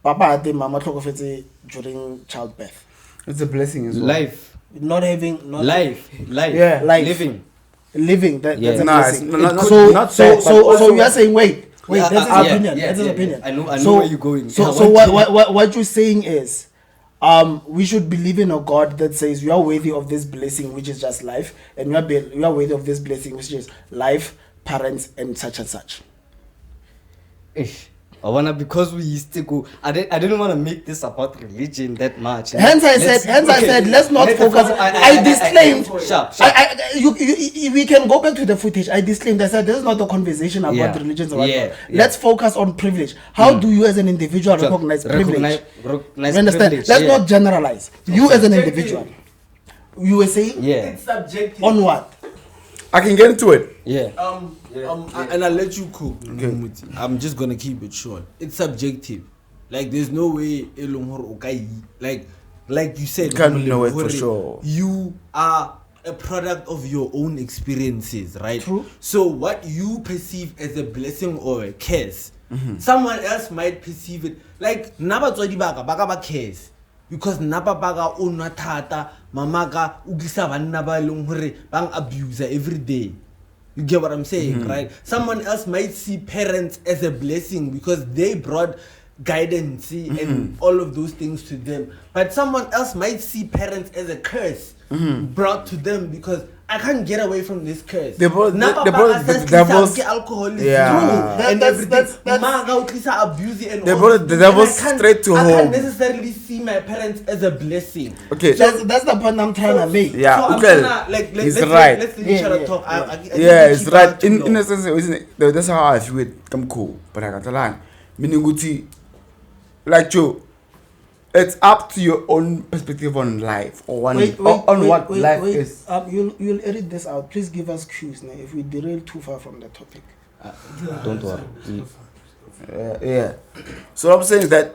papa ate mama tlhokofetse during childbirth, It's a blessing as well. Life. Life. Yeah, life. Living. that's Yeah. a Nah, blessing. it's not So that, but also- you are saying wait that's his Yeah, opinion. yeah, That's his yeah, opinion. I know So- where you're going. So Yeah, so what- what you're saying is we should believe in a God that says you are worthy of this blessing, which is just life, and you are worthy of this blessing, which is life, parents, and such and such. Because we used to go. I didn't want to make this about religion that much. Hence I said let's not focus. I disclaimed. Sharp. We can go back to the footage. I disclaimed. I said this is not a conversation about Yeah. religions or whatnot. Yeah. Let's focus on privilege. How do you, as an individual, recognize privilege? Recognize You understand? privilege, Let's yeah. not generalize. You as an individual. You were saying Yeah. It's subjective. on what? I can get into it. Yeah. And I'll let you cook. I'm just gonna keep it short. It's subjective. Like there's no way like you said, You can't know it for Hore, sure. You are a product of your own experiences, right? True. So what you perceive as a blessing or a curse, someone else might perceive it like nabatswadi baka ba curse. because nababaga unwa thata mamaga utlisa banna ba eleng hore bang abuse every day. You get what I'm saying, right? Someone else might see parents as a blessing because they brought guidance and all of those things to them, but someone else might see parents as a curse brought to them because I can't get away from this curse. The devil's alcohol is yeah. true and everything. Abuse and they brought the devil's straight to I home. I can't necessarily see my parents as a blessing. Okay, that's the point I'm trying to make. Yeah, so okay. Let's right. Let's let each other talk. Yeah, it's right. In a sense, isn't it? That's how I feel it. Come cool, but I got the line. Meaning, Guti, like Joe, it's up to your own perspective on life or what life is. You'll edit this out. Please give us cues now if we derail too far from the topic. Don't worry. Yeah. So I'm saying that,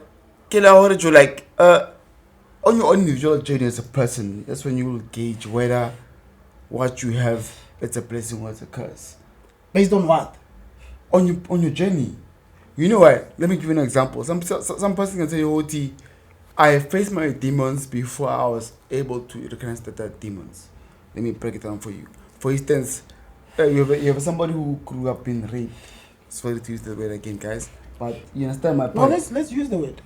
like on your own individual journey as a person, that's when you will gauge whether what you have it's a blessing or it's a curse. Based on what? On your journey. You know what? Let me give you an example. Some person can say, "Oti, I faced my demons before I was able to recognize that they're demons." Let me break it down for you. For instance, you have somebody who grew up in rape. Sorry to use the word again, guys, but you understand my point. No, let's use the word.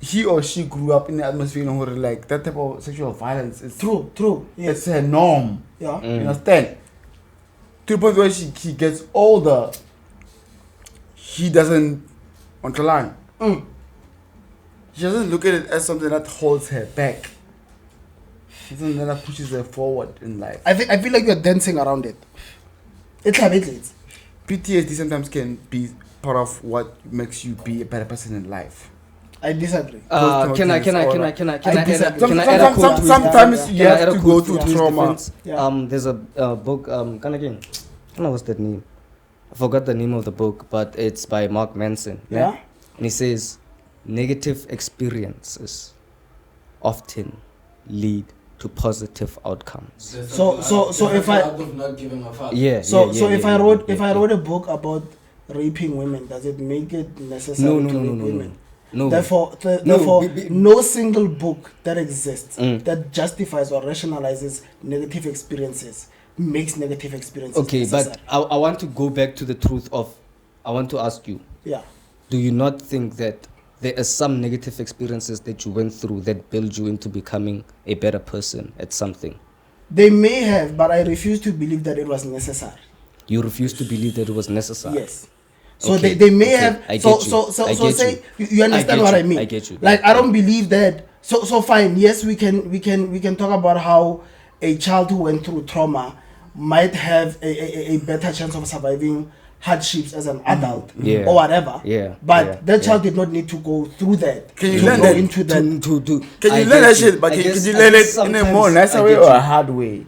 He or she grew up in the atmosphere where like that type of sexual violence is true. Yes. It's a norm. Yeah. You understand? To the point where he gets older, he doesn't underline. She doesn't look at it as something that holds her back. It's something that pushes her forward in life. I feel like you're dancing around it. It's a bit. PTSD sometimes can be part of what makes you be a better person in life. I disagree. Can I add a quote? Sometimes you have to go through trauma. There's a book. What's that name? I forgot the name of the book, but it's by Mark Manson. Yeah. And he says, negative experiences often lead to positive outcomes. So if I if I wrote a book about raping women, does it make it necessary to rape women? No. Therefore, no single book that exists that justifies or rationalizes negative experiences makes negative experiences necessary. But I want to go back to the truth of, I want to ask you. Yeah. Do you not think that there are some negative experiences that you went through that build you into becoming a better person at something? They may have, but I refuse to believe that it was necessary. You refuse to believe that it was necessary? Yes. So they may have. I get you. You understand what I mean? I get you. Like I don't believe that. So fine. Yes, we can talk about how a child who went through trauma might have a better chance of surviving hardships as an adult or whatever. Yeah. But that child did not need to go through that. Can you learn that? Into that? Can you learn that shit? But can you learn it in a more nicer way or a hard way?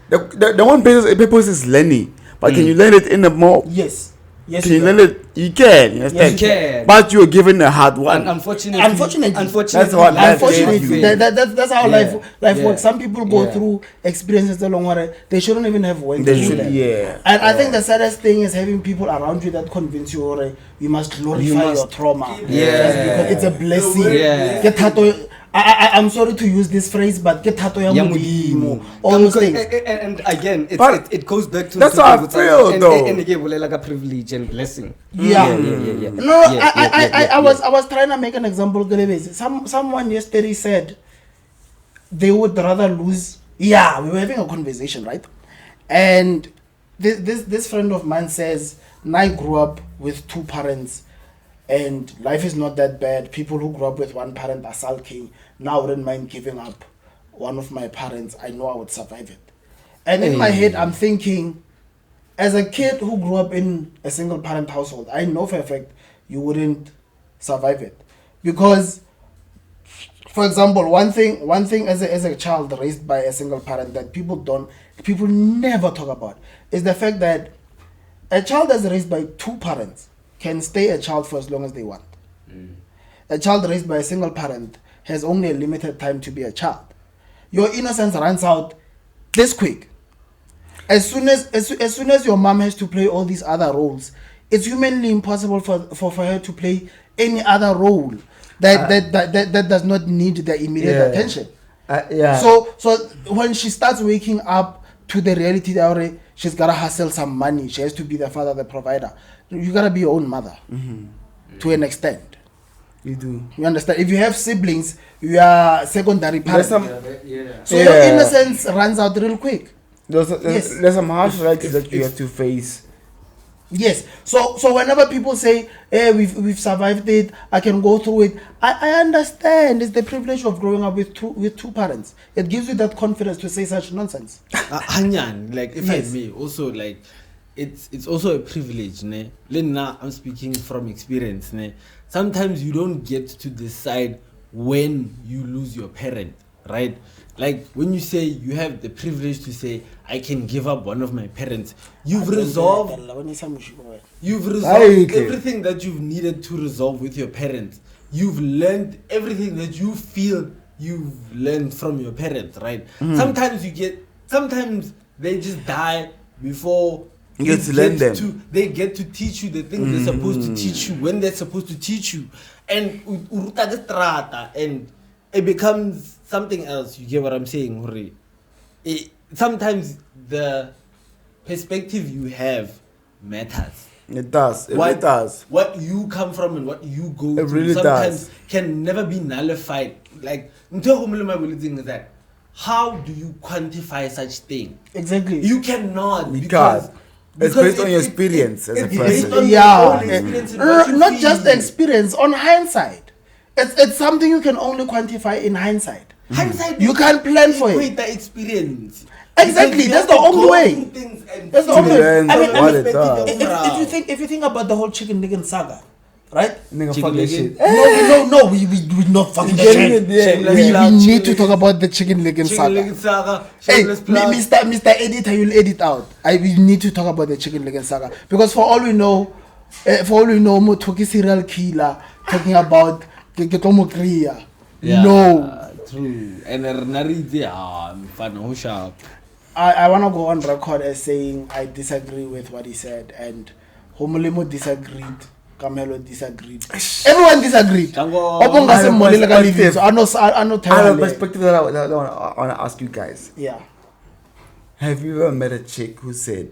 The one purpose is learning, but can you learn it in a more? Yes. Yes, can you learn it? You can. You yes, you can. But you are given a hard one. Unfortunately, that's what that's how life works. Some people go through experiences along where they shouldn't even have went through that. And I think the saddest thing is having people around you that convince you, or you must glorify your trauma. Because it's a blessing. I'm sorry to use this phrase, but get hato ya modimo, all those things. And again, it goes back to that's how I feel, though. And again, like a privilege and blessing. No, I was trying to make an example. Someone yesterday said they would rather lose. Yeah, we were having a conversation, right? And this friend of mine says, I grew up with two parents. And life is not that bad. People who grew up with one parent are sulking. Now I wouldn't mind giving up one of my parents. I know I would survive it. And in my head, I'm thinking, as a kid who grew up in a single parent household, I know for a fact you wouldn't survive it. Because, for example, one thing as a child raised by a single parent that people never talk about is the fact that a child that's raised by two parents can stay a child for as long as they want. A child raised by a single parent has only a limited time to be a child. Your innocence runs out this quick. As soon as your mom has to play all these other roles, it's humanly impossible for her to play any other role. that does not need their immediate Yeah. attention. Yeah. So when she starts waking up to the reality that already she's gotta hustle some money, she has to be the father, the provider. You gotta be your own mother to an extent. you do. You understand? If you have siblings, you are secondary There's parents. some So your innocence runs out real quick. there's some harsh realities that you have to face. Yes. So whenever people say, "Hey, we've survived it, I can go through it," I understand. It's the privilege of growing up with two parents. It gives you that confidence to say such nonsense. Hanyan, like if Yes. I may, also like it's also a privilege, ne? Now I'm speaking from experience, ne? Sometimes you don't get to decide when you lose your parent, right? Like when you say you have the privilege to say I can give up one of my parents, you've resolved Right. everything that you've needed to resolve with your parents. You've learned everything that you feel you've learned from your parents, right? Sometimes they just die before You get to learn them. they get to teach you the things they're supposed to teach you when they're supposed to teach you, and uruta de strata, and it becomes something else. You get what I'm saying, Hori? Sometimes the perspective you have matters. It does. It really does. What you come from and what you go It through really sometimes does. can never be nullified. Like, is that how do you quantify such thing? Exactly. You cannot Because it's based on your experience as a it's based person. on Yeah. your own experience and what you Not feel. just experience, on hindsight. It's something you can only quantify in hindsight. Hindsight, You can't plan for it. equate the experience. Exactly, Because you that's have the to only go way. through things and That's the feel only it way. from I the mean, what it perspective does. of If you think about the whole chicken nigga saga, right? Nigga, Chicken fuck that nigga. shit. No, we not fucking Getting shit. it there. Shameless We plug, need chicken to talk about the chicken leg chicken saga. leg saga. Hey, Shameless plug. Mr. Editor, you'll edit out. We need to talk about the chicken leg saga because for all we know, Motoki serial killer talking about Ketomo Kriya. Yeah, No, true. And Naridi, fun, who sharp. I want to go on record as saying I disagree with what he said, and Gomolemo disagreed. Camelo disagreed. Everyone disagreed. Tango. Obonga se molele ka perspective. lebiso. I know I have a Thailand. perspective that I want to ask you guys. Yeah. Have you ever met a chick who said,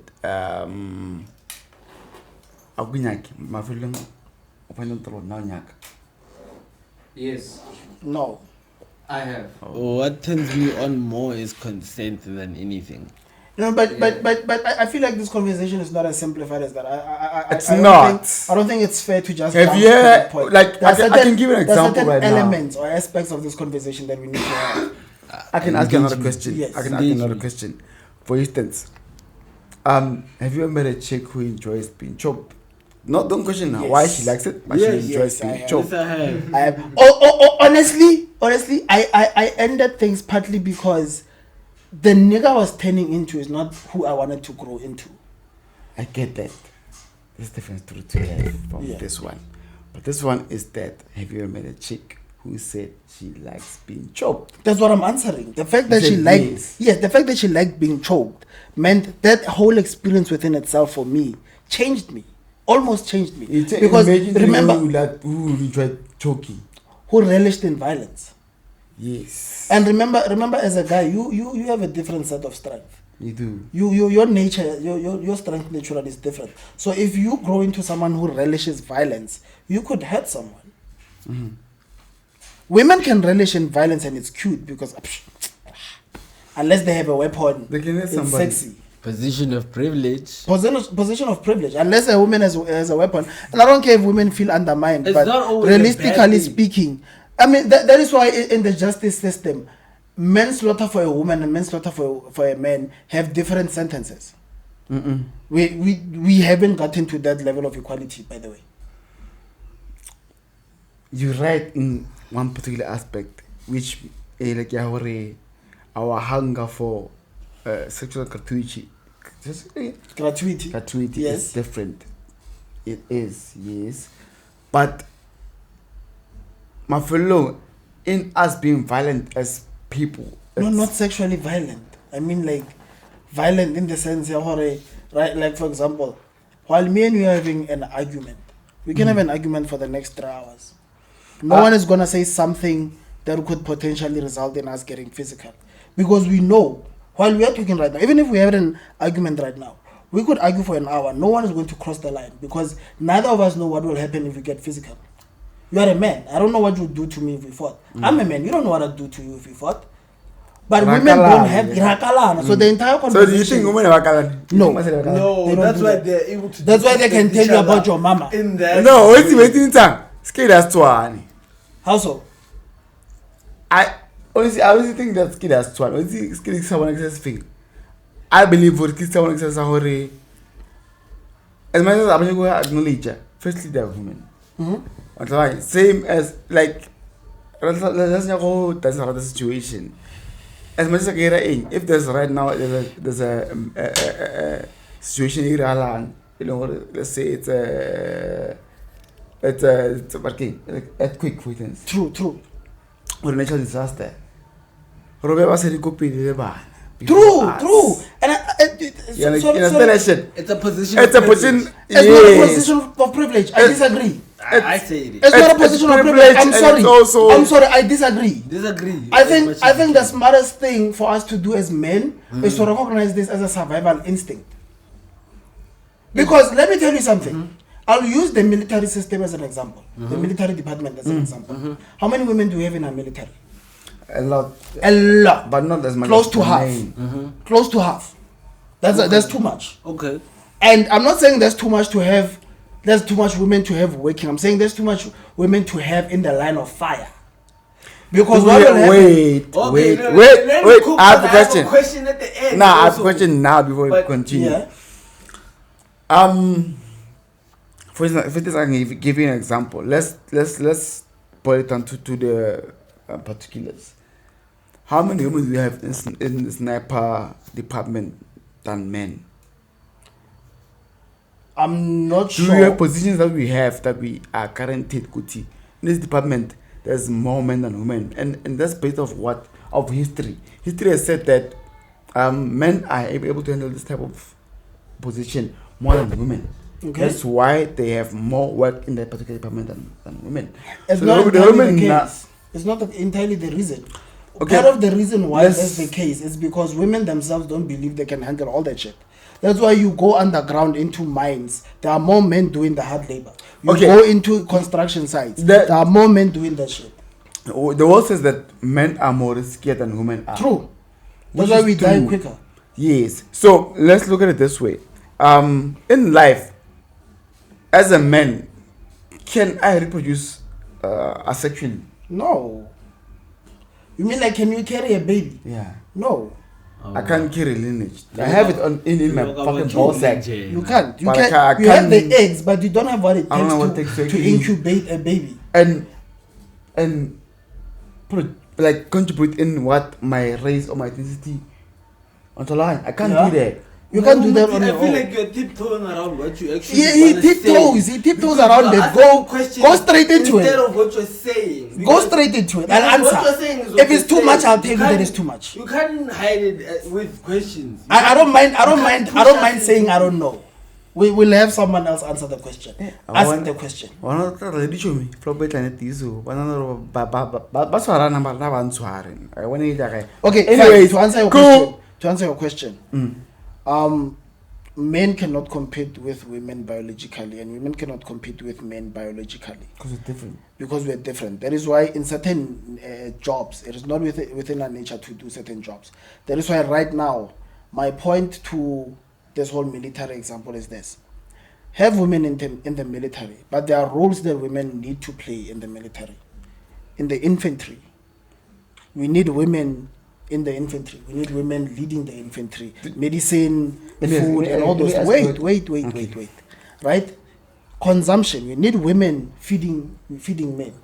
"Akunyaki, mafilong, ofanyo tolo na nyaka"? Yes, No. I have. What turns me on more is consent than anything. No, but I feel like this conversation is not as simplified as that. It's I don't not. think- I don't think it's fair to just. Have jump you to ever- that point. like, There are I can give you an there are example certain right now. elements or aspects of this conversation that we need to have. I can ask you another question. Yes. I can ask you another Engagement. question. For instance, have you ever met a chick who enjoys being chopped? Don't question her why she likes it, but Yes, she enjoys yes, I being have. chopped. I have. Honestly, I ended things partly because the nigga I was turning into is not who I wanted to grow into. I get that. There's difference to have from Yeah. this one. But this one is that have you ever met a chick who said she likes being choked? That's what I'm answering. The fact that You she said liked, yes. the fact that she liked being choked meant that whole experience within itself for me changed me, almost changed me. Because imagine the remember, girl who enjoyed choking. who relished in violence. Yes. And remember, as a guy, you have a different set of strength. You do. Your nature, your strength naturally is different. So if you grow into someone who relishes violence, you could hurt someone. Mm-hmm. Women can relish in violence and it's cute because unless they have a weapon, They can hurt it's somebody. sexy. Position of privilege. Position of privilege. Unless a woman has a weapon, and I don't care if women feel undermined, It's but not always a bad realistically thing. speaking, I mean that is why in the justice system, manslaughter for a woman and manslaughter for a man have different sentences. Mm-mm. We haven't gotten to that level of equality, by the way. You're right in one particular aspect, which like our hunger for sexual gratuity, Gratuity. Yes. is different. It is, yes, but my fellow, in us being violent as people, No, it's- not sexually violent. I mean like violent in the sense, right? Like for example, while me and you are having an argument, we can have an argument for the next 3 hours. No one is gonna say something that could potentially result in us getting physical, because we know while we are talking right now, even if we have an argument right now, we could argue for an hour. No one is going to cross the line because neither of us know what will happen if we get physical. You are a man. I don't know what you would do to me if we fought. I'm a man. You don't know what I'd do to you if we fought. But women don't have irakalana. So the entire conversation. So do you think women are rakalana? No. No, that's why they're able to. That's why they can tell you about your mama. In that. No, wait, time. Skid has one. How so? I honestly think that skid has one. Honestly, skid is someone else's thing. I believe for skid someone else's hore. As much as I'm going to acknowledge, firstly, they're women. Mm-hmm. Same as like, let's not go. That's not the situation. As much as I get in, if there's right now there's a situation in Iran, you know, let's say it's a earthquake, for instance. True. Or a natural disaster. Robert was a copy of the True. And it's a position. It's a position. It's not a position of privilege. I disagree. I say it. It's not a position of privilege. I'm sorry. I disagree. Disagree. I think the smartest thing for us to do as men is to recognize this as a survival instinct. Because let me tell you something. I'll use the military system as an example. The military department as an example. How many women do we have in our military? A lot. But not as much. Close to half. Close to half. That's too much. Okay. And I'm not saying there's too much women to have working. I'm saying there's too much women to have in the line of fire. Because what will happen? Wait. I have a question at the end. I have a question now before we continue. Yeah. For instance, I can give you an example. Let's boil it down to the particulars. How many women do we have in the sniper department than men? I'm not sure. Do we have positions that we are guaranteed Kuti? In this department, there's more men than women. And that's based off what? Of history. History has said that men are able to handle this type of position more than women. Okay. That's why they have more work in that particular department than women. It's not entirely the case. It's not entirely the reason. Okay. Part of the reason why that's the case is because women themselves don't believe they can handle all that shit. That's why you go underground into mines. There are more men doing the hard labor. You go into construction sites. There are more men doing that shit. The world says that men are more scared than women are. True. That's why we die quicker. Yes. So let's look at it this way. In life, as a man, can I reproduce asexually? No. You mean like can you carry a baby? Yeah. No. I can't carry lineage. I have it in my fucking ball sack. You can't. You have the eggs, but you don't have what it takes to incubate a baby. And contribute in what my race or my ethnicity onto line. I can't do that. You can't do that on your own. I feel like you're tiptoeing around what you actually he tiptoes around it. Go straight into it. Instead of what you're saying. Go straight into it. I'll answer. What you're saying is if it's too much, I'll tell you that it's too much. You can't hide it with questions. I don't mind saying I don't know. We will have someone else answer the question. Ask the question. Okay, anyway, to answer your question. Men cannot compete with women biologically, and women cannot compete with men biologically. Because we're different. That is why in certain jobs, it is not within our nature to do certain jobs. That is why right now, my point to this whole military example is this. Have women in the military, but there are roles that women need to play in the military. In the infantry, we need women in the infantry. We need women leading the infantry. Medicine, food, and all those. Wait. Right? Consumption. We need women feeding men.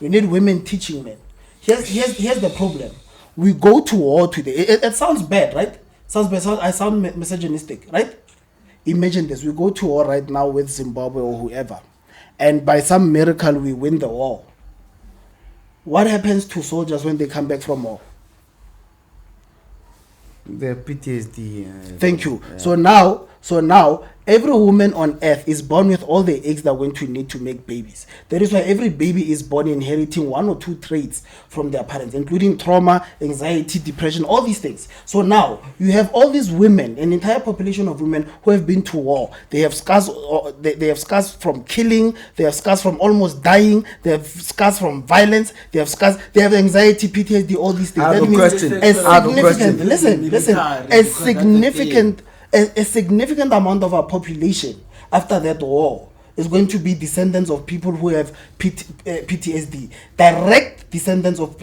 We need women teaching men. Here's the problem. We go to war today. It sounds bad, right? I sound misogynistic, right? Imagine this. We go to war right now with Zimbabwe or whoever. And by some miracle, we win the war. What happens to soldiers when they come back from war? The PTSD. Thank you. Yeah. So So now, every woman on earth is born with all the eggs they're going to need to make babies. That is why every baby is born inheriting one or two traits from their parents, including trauma, anxiety, depression, all these things. So now, you have all these women, an entire population of women who have been to war. They have scars, they have scars from killing, they have scars from almost dying, they have scars from violence, they have scars, they have anxiety, PTSD, all these things. I have That a means question. a I have a question. significant, listen, a significant amount of our population after that war is going to be descendants of people who have PTSD, direct descendants of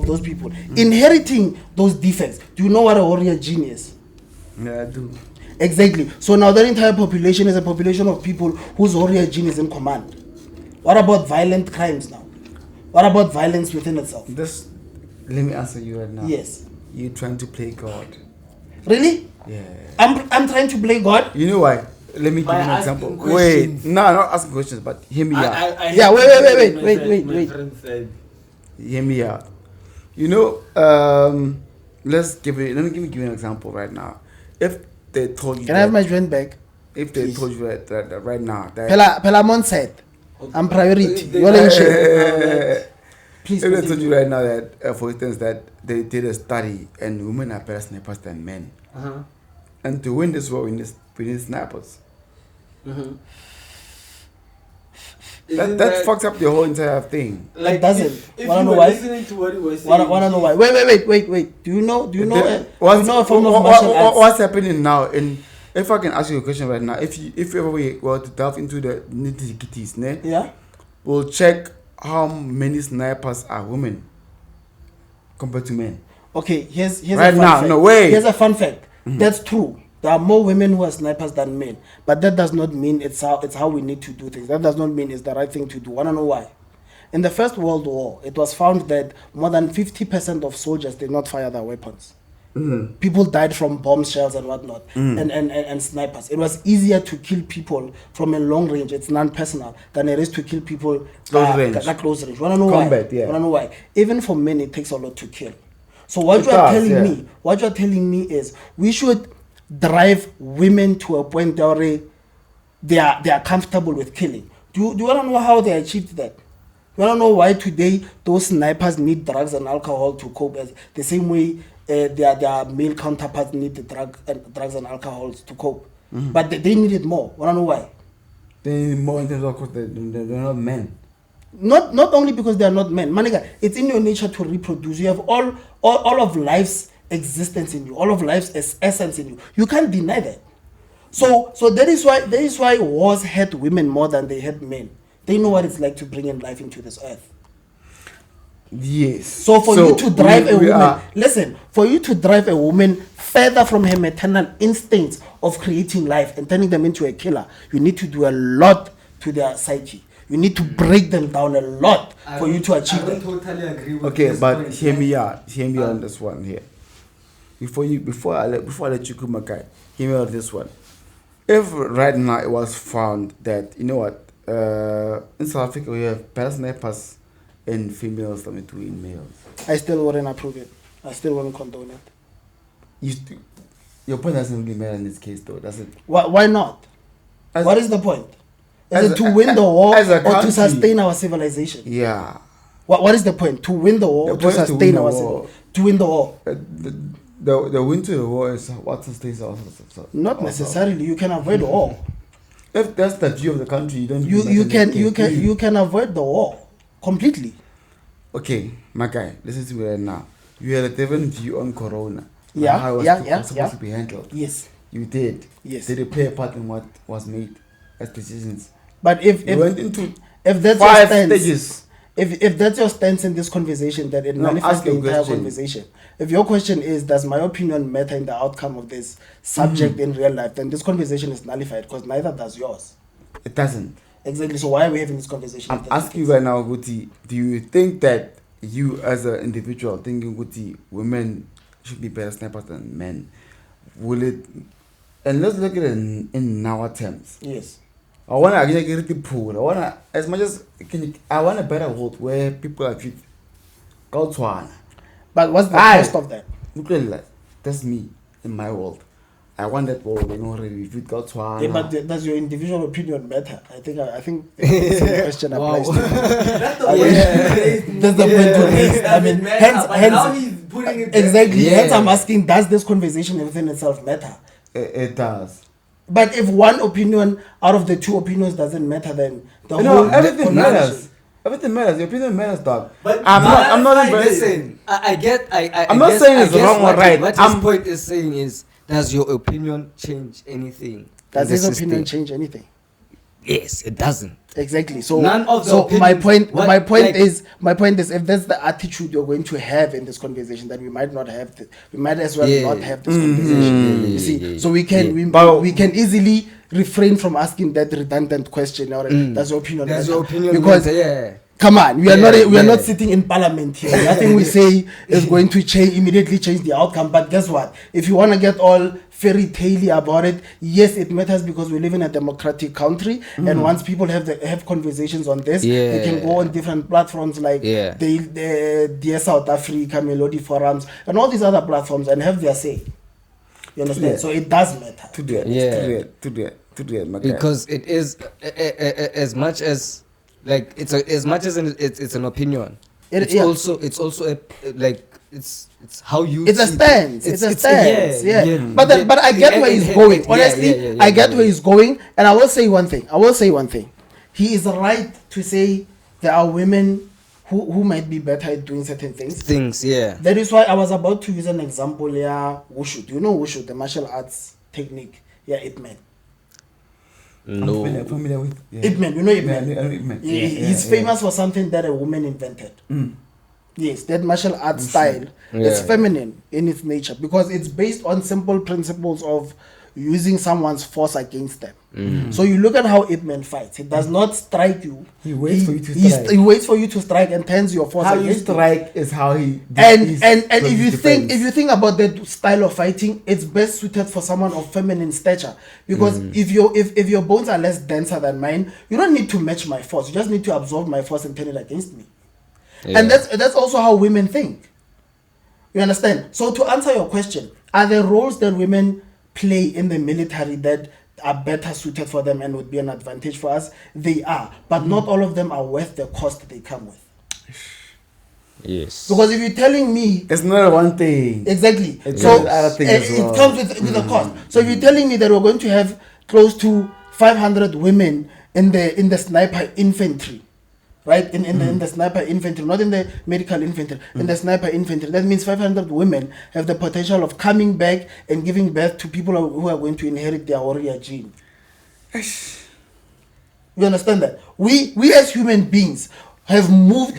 those people, inheriting those defects. Do you know what a warrior gene is? Yeah, I do. Exactly. So now that entire population is a population of people whose warrior gene is in command. What about violent crimes now? What about violence within itself? Let me answer you right now. Yes. You're trying to play God. Really? Yeah. I'm trying to play God. You know why? Let me give you By an asking example. questions. Wait, no, not asking questions, but hear me out. Yeah, wait. My friend said, Hear me out. You know, let me give you an example right now. If they told you Can I have my joint back? if they told you that right now that Pelamon said, I'm priority. They- You're in shit. Please if they told continue. you right now that for instance that they did a study and women are better snipers than men, and to win this war we need snipers. That fucks up the whole entire thing. It doesn't. If Wanna you know were why? listening to what he was saying, Wanna know why? Wait. Do you know? Do you know a form of What- martial arts? what's happening now? And if I can ask you a question right now, if ever we were to delve into the nitty-gritties, ne, Yeah. we'll check how many snipers are women compared to men. Okay. Here's Right a fun now, fact. no way. Here's a fun fact. That's true. There are more women who are snipers than men, but that does not mean it's how we need to do things. That does not mean it's the right thing to do. Wanna know why? In the First World War, it was found that more than 50% of soldiers did not fire their weapons. People died from bomb shells and whatnot, and snipers. It was easier to kill people from a long range, it's non-personal, than it is to kill people Close range. Close range. Wanna know Combat, why? yeah. Wanna know why? Even for men, it takes a lot to kill. So what It you are does, telling yeah. me, what you're telling me is we should drive women to a point where they are comfortable with killing. Do you want to know how they achieved that? You want to know why today those snipers need drugs and alcohol to cope, as the same way their male counterparts need the drugs and alcohols to cope, but they need it more. Want to know why? They need more in terms of course they're not men. Not only because they are not men, Maniga, it's in your nature to reproduce. You have all of life's existence in you, all of life's essence in you. You can't deny that. So that is why wars hurt women more than they hurt men. They know what it's like to bring in life into this earth. Yes. So for you to drive a we woman, are- listen, for you to drive a woman further from her maternal instincts of creating life and turning them into a killer, you need to do a lot to their psyche. You need to break them down a lot for you to achieve I that. don't totally agree with Okay, this but point. hear me out. Hear me on this one here. Before I let you go, my guy, hear me on this one. If right now it was found that you know what, in South Africa we have better snipers in females than we do in males. I still wouldn't approve it. I still wouldn't condone it. Your point doesn't really matter in this case, though, does it? Why not? As- What is the point? as Is a- it to win the war as a or to country- sustain our civilization? Yeah. What is the point? To win the war The or to point is to sustain win the our war. civilization? To win the war. The win to the war is what sustains our Not necessarily. You can avoid war. If that's the view of the country, you don't. You can avoid the war completely. Okay, my guy, listen to me right now. You had a different view on Corona. Yeah, How it was yeah, supposed yeah. to be handled. Yes. You did. Yes. Did it play a part in what was made as decisions? But if You went into that's your 5 stance, stages. if that's your stance in this conversation, that it No, nullifies ask the your entire question. conversation. If your question is, does my opinion matter in the outcome of this subject in real life, then this conversation is nullified because neither does yours. It doesn't. Exactly. So why are we having this conversation? I'm asking you right now, Guti, do you think that you as an individual thinking, Guti, women should be better snipers than men? Will it? And let's look at it in our terms. Yes. I want to get the pool. I want to, as much as I want a better world where people are treated. But what's the Aye. cost of that? Look at that. That's me in my world. I want that world, you know, already. If it got one. Yeah, but does your individual opinion matter? I think the same question applies to you. That's the I way mean, that's the point to raise. I mean, now he's putting it exactly. Yeah. Hence, I'm asking: does this conversation within itself matter? It does. But if one opinion out of the two opinions doesn't matter, then the You whole know, everything conversation- matters. Everything matters. Your opinion matters, dog. But I'm not Like, even. listen, I'm not saying it's wrong or what right. What his point is saying is, does your opinion change anything? Does in his the opinion system? change anything? Yes, it doesn't. Exactly. So None of the so my opinions- point what- my point like- is if that's the attitude you're going to have in this conversation, then we might not have we might as well Yeah. not have this conversation. yeah, You see, yeah, so we can But- we can easily refrain from asking that redundant question. Or does your opinion Does matter? your opinion because matter? Yeah. come on, we are Yeah, not yeah. sitting in parliament here. Nothing we say is going to immediately change the outcome. But guess what? If you want to get all fairy tale about it, yes, it matters because we live in a democratic country, and once people have conversations on this, they can go on different platforms like Yeah. the Dear South Africa, Melody Forums, and all these other platforms, and have their say. You understand? Yeah. So it does matter. To do it. Yeah. To do it, my guy. Because it is as much as like it's an opinion. It's yeah. also it's how you. It's a see it. stance. It's a stance. Yeah. But Yeah. but I get where he's going. Yeah, Honestly, yeah, yeah, I get yeah. where he's going, and I will say one thing. He is right to say there are women who might be better at doing certain things. Things, yeah. That is why I was about to use an example here. Wushu. Do you know Wushu, the martial arts technique? Yeah, Ip Man. No. I'm familiar with. Yeah. Ip Man, you know Ip Man? Yeah, I know Ip Man. He's famous for something that a woman invented. Yes, that martial arts style is Yeah. feminine in its nature because it's based on simple principles of using someone's force against them. So you look at how Ip Man fights. He does not strike you. He waits for you to he strike. He waits for you to strike and turns your force How you against you. strike is how he. And he's- if you defends. think about that style of fighting, it's best suited for someone of feminine stature because if your bones are less denser than mine, you don't need to match my force. You just need to absorb my force and turn it against me. And that's also how women think. You understand? So to answer your question, are there roles that women play in the military that are better suited for them and would be an advantage for us? They are, but not all of them are worth the cost they come with. Yes. Because if you're telling me It's not one thing. exactly, It so comes other things as well. it comes with a cost. So if you're telling me that we're going to have close to 500 women in the sniper infantry, right? In the sniper infantry, not in the medical infantry, in the sniper infantry. That means 500 women have the potential of coming back and giving birth to people who are going to inherit their warrior gene. You understand that? We as human beings have moved,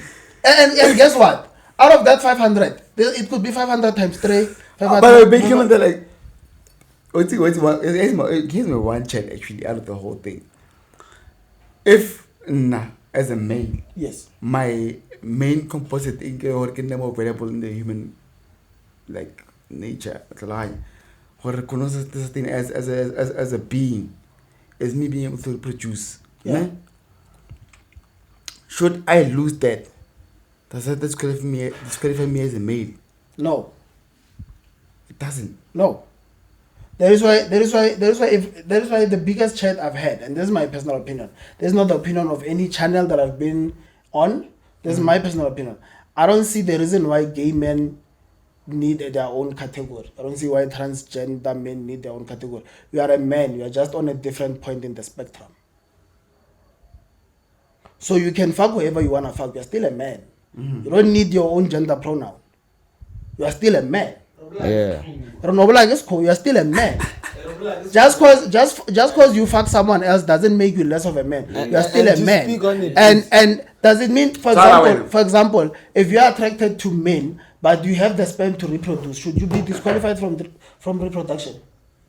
and guess what? Out of that 500, it could be 500 times 3. 500, But a big human that like. Here's my one chat actually out of the whole thing. If as a male, yes. my main composite ink or can never available in the human like nature. Or recognizes this thing as a being, as me being able to reproduce. Yeah. Ne? Should I lose that? Does that disqualify me as a male? No. It doesn't. No. That is why the biggest chat I've had, and this is my personal opinion. This is not the opinion of any channel that I've been on. This is my personal opinion. I don't see the reason why gay men need their own category. I don't see why transgender men need their own category. You are a man. You are just on a different point in the spectrum. So you can fuck whoever you want to fuck. You are still a man. You don't need your own gender pronoun. You are still a man. Yeah. You are still a man. Just cause you fuck someone else doesn't make you less of a man. You are still a just man. speak on it, And does it mean, for Sorry, example, if you are attracted to men but you have the sperm to reproduce, should you be disqualified from reproduction?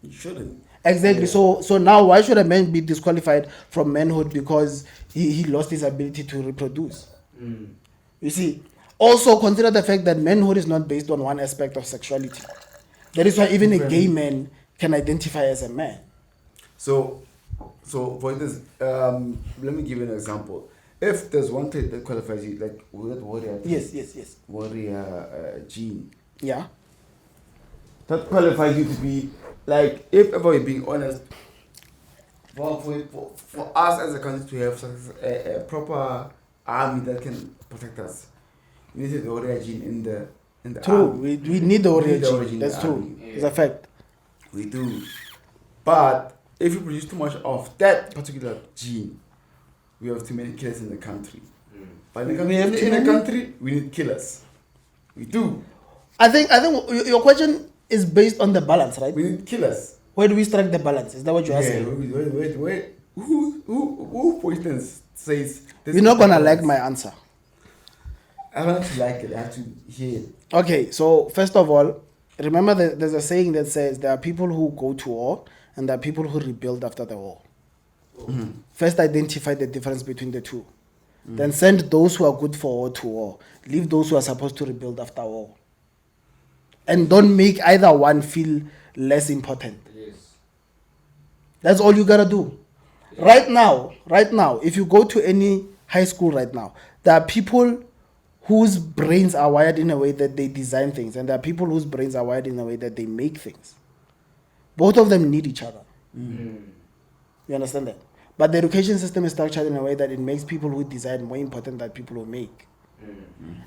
You shouldn't. Exactly. So now why should a man be disqualified from manhood because he lost his ability to reproduce? You see. Also consider the fact that manhood is not based on one aspect of sexuality. That is why even a gay man can identify as a man. So for instance, let me give you an example. If there's one trait that qualifies you, like with that warrior, Yes. warrior gene, Yeah. that qualifies you to be like, if ever we're being honest, for us as a country to have a proper army that can protect us, we need the origin in the True. army. We need the We need the origin. origin in That's the true. army. It's a fact. We do. But if you produce too much of that particular gene, we have too many killers in the country. But in the country, we need killers. We do. I think your question is based on the balance, right? We need killers. Where do we strike the balance? Is that what you're Yeah, asking? wait. Who, for instance, says this? You're not gonna like my answer. I don't have to like it. I have to hear it. Okay, so first of all, remember that there's a saying that says there are people who go to war and there are people who rebuild after the war. First, identify the difference between the two. Then send those who are good for war to war. Leave those who are supposed to rebuild after war. And don't make either one feel less important. Yes. That's all you gotta do. Right now, if you go to any high school right now, there are people whose brains are wired in a way that they design things, and there are people whose brains are wired in a way that they make things. Both of them need each other. You understand that? But the education system is structured in a way that it makes people who design more important than people who make.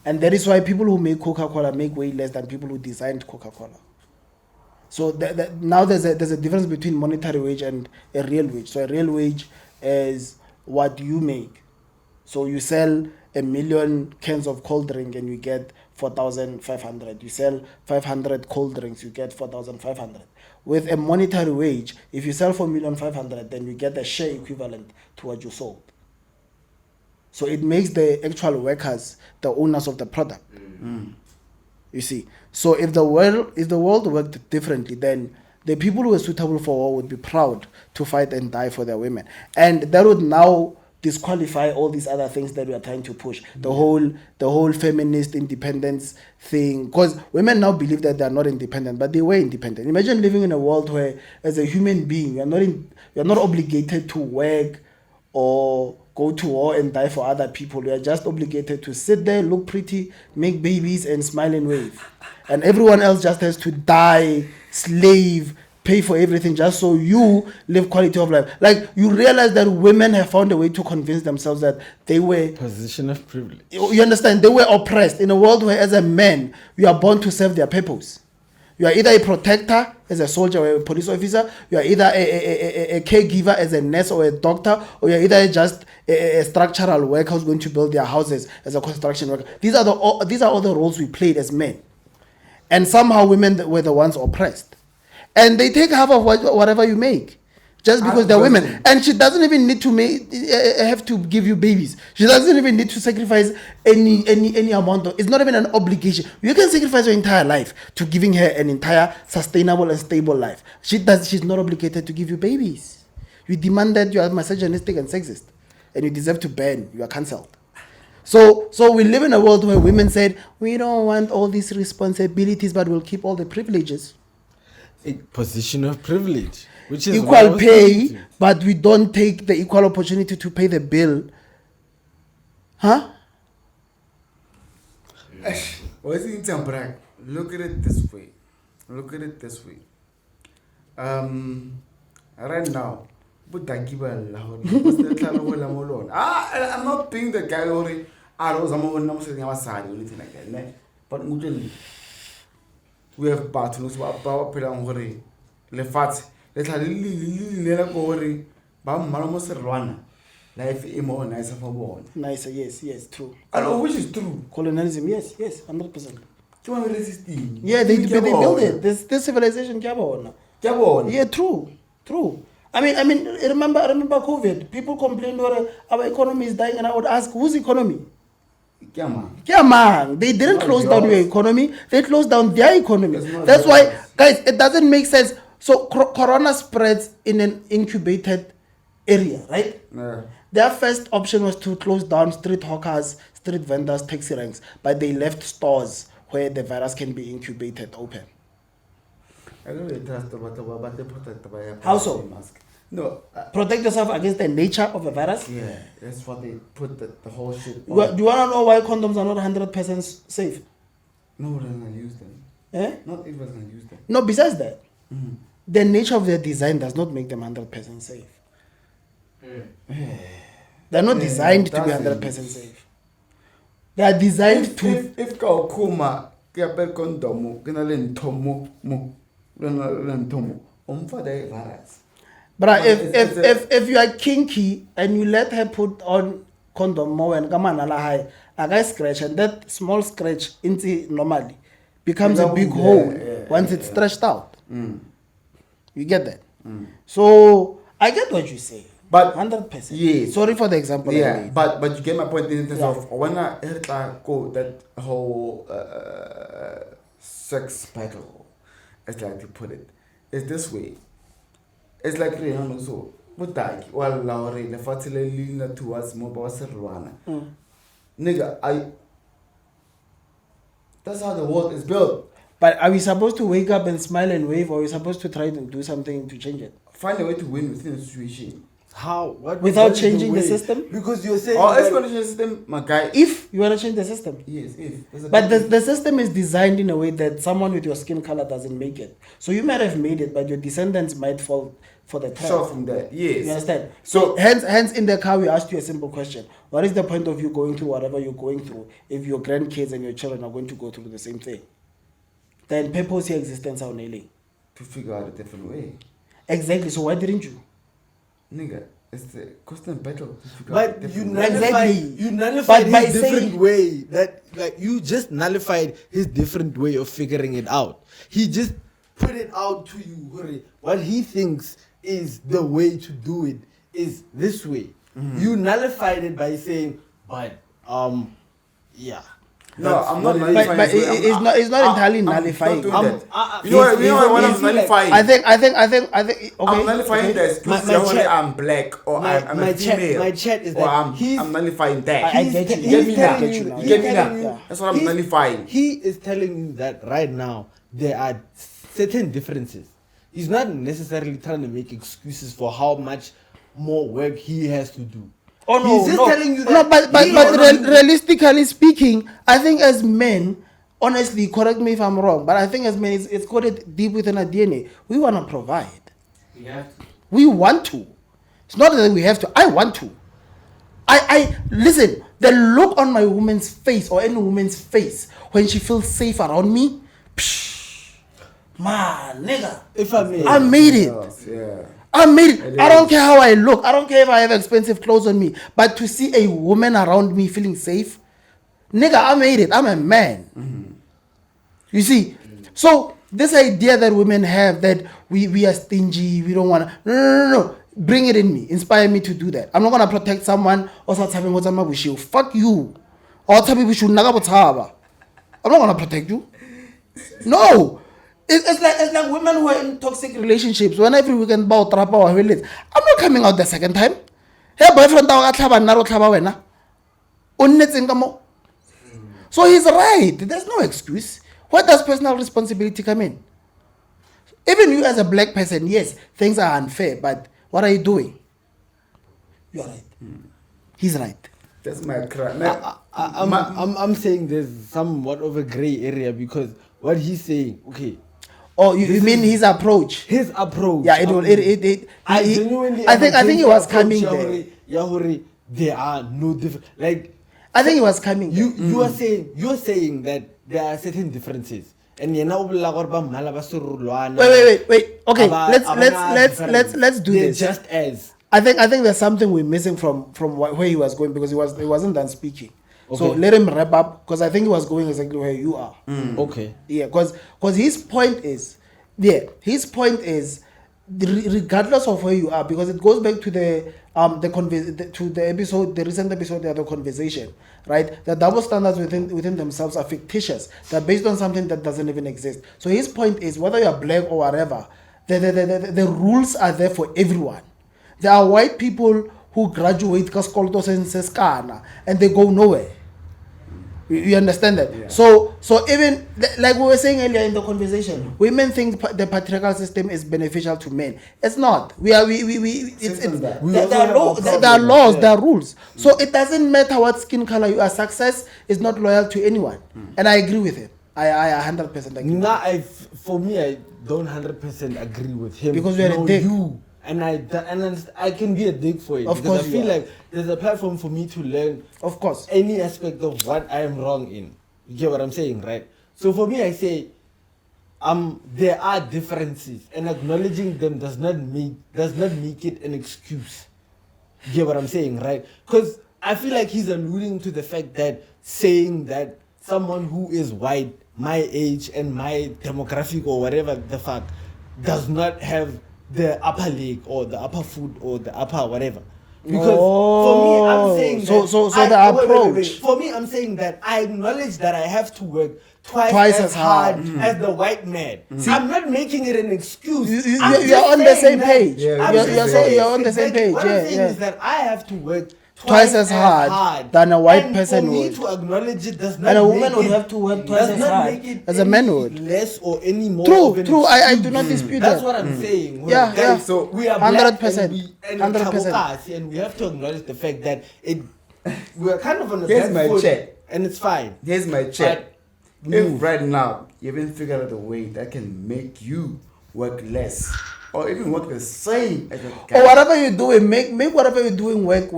And that is why people who make Coca-Cola make way less than people who designed Coca-Cola. So now there's a difference between monetary wage and a real wage. So a real wage is what you make. So you sell 1 million cans of cold drink and you get 4,500. You sell 500 cold drinks, you get 4,500. With a monetary wage, if you sell 4,500,000, then you get a share equivalent to what you sold. So it makes the actual workers the owners of the product. You see. So if the world worked differently, then the people who are suitable for war would be proud to fight and die for their women. And that would now disqualify all these other things that we are trying to push. The whole feminist independence thing. Because women now believe that they are not independent, but they were independent. Imagine living in a world where, as a human being, you're not obligated to work or go to war and die for other people. You are just obligated to sit there, look pretty, make babies, and smile and wave. And everyone else just has to die, slave, pay for everything just so you live quality of life. Like, you realize that women have found a way to convince themselves that they were... Position of privilege. You understand? They were oppressed in a world where, as a man, you are born to serve their purpose. You are either a protector as a soldier or a police officer, you are either a caregiver as a nurse or a doctor, or you are either just a structural worker who's going to build their houses as a construction worker. These are all the roles we played as men. And somehow women were the ones oppressed. And they take half of whatever you make. Just because they're women. And she doesn't even need to have to give you babies. She doesn't even need to sacrifice any amount of... It's not even an obligation. You can sacrifice your entire life to giving her an entire sustainable and stable life. She's not obligated to give you babies. You demand that you are misogynistic and sexist. And you deserve to ban. You are cancelled. So we live in a world where women said, we don't want all these responsibilities, but we'll keep all the privileges. A position of privilege. Which is equal pay, but we don't take the equal opportunity to pay the bill. Huh? Look at it this way. Right now, I'm not being the guy who but we have battles about let's have life is more nicer for born. Nicer, yes, true. And which is true. Colonialism, yes, 100%. Resisting. Yeah, they built it. This civilization, yeah, true. I mean, remember COVID. People complained our economy is dying, and I would ask, whose economy? Yeah, man. They didn't close down your economy. They closed down their economy. That's why, guys, it doesn't make sense. So corona spreads in an incubated area, right? Yeah. Their first option was to close down street hawkers, street vendors, taxi ranks, but they left stores where the virus can be incubated open. I don't really trust but they protect by How so? Mask. No. Protect yourself against the nature of a virus? Yeah, that's what they put the whole shit Do on. you want to know why condoms are not 100% safe? Nobody's gonna use them. Eh? Not everyone's gonna use them. No, besides that, the nature of their design does not make them 100% safe. They're not designed to be 100% safe. They are designed to. If ka ukuma ke apel condom ke na le nthomo mo le nthomo umfa the virus. But if you are kinky and you let her put on condom more and come on high, a guy scratch and that small scratch into normally becomes a big hole once it's stretched out. You get that? So I get what you say. But 100%. yeah. Sorry for the example. I Yeah, made. but you get my point in terms of when I heard that whole sex battle, it's like to put it, it's this way. It's like so what like well Lauri the fatile lean towards mobile serwana. Nigga, that's how the world is built. But are we supposed to wake up and smile and wave, or are we supposed to try to do something to change it? Find a way to win within the situation. How? What? Without what is changing the way? system? Because you're saying. Or that- explanation system, my guy. If you want to change the system. Yes, if. There's a But big- the system is designed in a way that someone with your skin color doesn't make it. So you might have made it, but your descendants might fall for the test. Sure from that, yes. You understand? So- hence in the car we asked you a simple question. What is the point of you going through whatever you're going through if your grandkids and your children are going to go through the same thing? Then purpose your existence are nailing. To figure out a different way. Exactly. So why didn't you? Nigga, it's the constant battle to figure out a But different you way. nullified, Exactly. you nullified But by his different saying- way. That like you just nullified his different way of figuring it out. He just put it out to you. Hurry. What he thinks is the way to do it is this way. You nullified it by saying, but yeah. No, I'm not But nullifying. it's not entirely nullifying. Not doing I'm- that. You know what? You know what I'm nullifying? I think. Okay. I'm nullifying okay. the excuse My that only chat- I'm black or I'm my a chat- female. my chat is or that he's- I'm nullifying that. I get you. You get me now. Get you now. You get me He's now. telling you- That's what I'm he's- nullifying. He is telling you that right now there are certain differences. He's not necessarily trying to make excuses for how much more work he has to do. Oh no, He's just no, telling you no, that. but realistically speaking, I think as men, honestly, correct me if I'm wrong, but I think as men, it's coded deep within our DNA. We want to provide. We want to. It's not that we have to. I want to. I listen. The look on my woman's face or any woman's face when she feels safe around me, psh, man, nigga, If I may, I made it. Yeah. I made it. I don't care how I look. I don't care if I have expensive clothes on me. But to see a woman around me feeling safe, nigga, I made it. I'm a man. You see? So this idea that women have that we are stingy, we don't want to. No. Bring it in me. Inspire me to do that. I'm not going to protect someone or something what's my wish you. Fuck you. Or tell me we should I'm not going to protect you. No. It's like women who are in toxic relationships. When every weekend bow trap or I'm not coming out the second time. Hey boyfriend so he's right. There's no excuse. Where does personal responsibility come in? Even you as a black person, yes, things are unfair, but what are you doing? You're right. He's right. That's my crap. I'm saying there's somewhat of a gray area because what he's saying, okay, Oh, you mean his approach? his approach. Yeah, it will. I he- genuinely. I think he was coming approach, there. Yahuri, there are no different. Like I think he was coming. you are saying that there are certain differences. And you know, Wait. Okay, let's do they're this. just as. I think there's something we're missing from where he was going because he wasn't done speaking. So Okay. let him wrap up because I think he was going exactly where you are. Okay. Yeah, because his point is regardless of where you are, because it goes back to the episode, the recent episode, the other conversation, right? The double standards within themselves are fictitious. They're based on something that doesn't even exist. So his point is whether you're black or whatever, the rules are there for everyone. There are white people who graduate and they go nowhere. You understand that? Yeah. So even like we were saying earlier in the conversation, women think the patriarchal system is beneficial to men. It's not. There are laws, there are rules. So it doesn't matter what skin color you are. Success is not loyal to anyone, and I agree with him. I 100% agree. Nah, for me, I don't 100% agree with him. Because you're a dick. And I can be a dick for it. Of because course I feel you are. like there's a platform for me to learn Of course. any aspect of what I am wrong in. You get what I'm saying, right? So for me, I say, there are differences, and acknowledging them does not make it an excuse. You get what I'm saying, right? Because I feel like he's alluding to the fact that saying that someone who is white, my age and my demographic or whatever the fuck, does not have the upper leg or the upper foot or the upper whatever. Because for me, I'm saying that so the approach. For me, I'm saying that I acknowledge that I have to work twice as hard as the white man. I'm not making it an excuse. You're on the same page. Yeah, You're on the same page. What I'm Yeah, saying yeah. is that I have to work Twice as hard than a white person for me would. to acknowledge it does not And a make woman would it- have to work twice does as not hard make it as a any man would. less or any more of an True. I excuse. do not dispute That's that. what I'm saying. Yeah, yeah. So we are 100%, 100%, and we have to acknowledge the fact that we are kind of on a Here's bad my foot, check. and it's fine. Here's my check. But If move. right now you haven't figured out a way that can make you work less or even work the same as a guy. Or whatever you're doing, make whatever you're doing work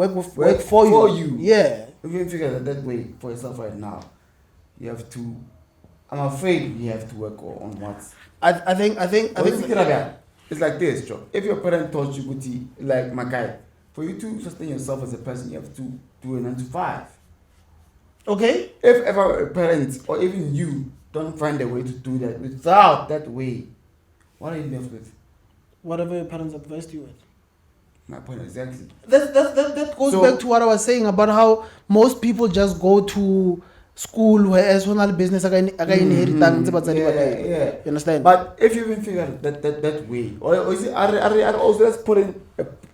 for you. Yeah. If you haven't figured out that way for yourself right now, you have to. I'm afraid you have to work on what. I think It's like this, Joe. If your parent taught you, Guti, like my guy, for you to sustain yourself as a person, you have to do a 9 to 5. okay. If ever a parent or even you don't find a way to do that without that way, what are you left with? Whatever your parents advised you with. My point exactly. That goes So- back to what I was saying about how most people just go to school whereas one other business inherit yeah. You understand? But if you even figure out that way, or is it, are also let's put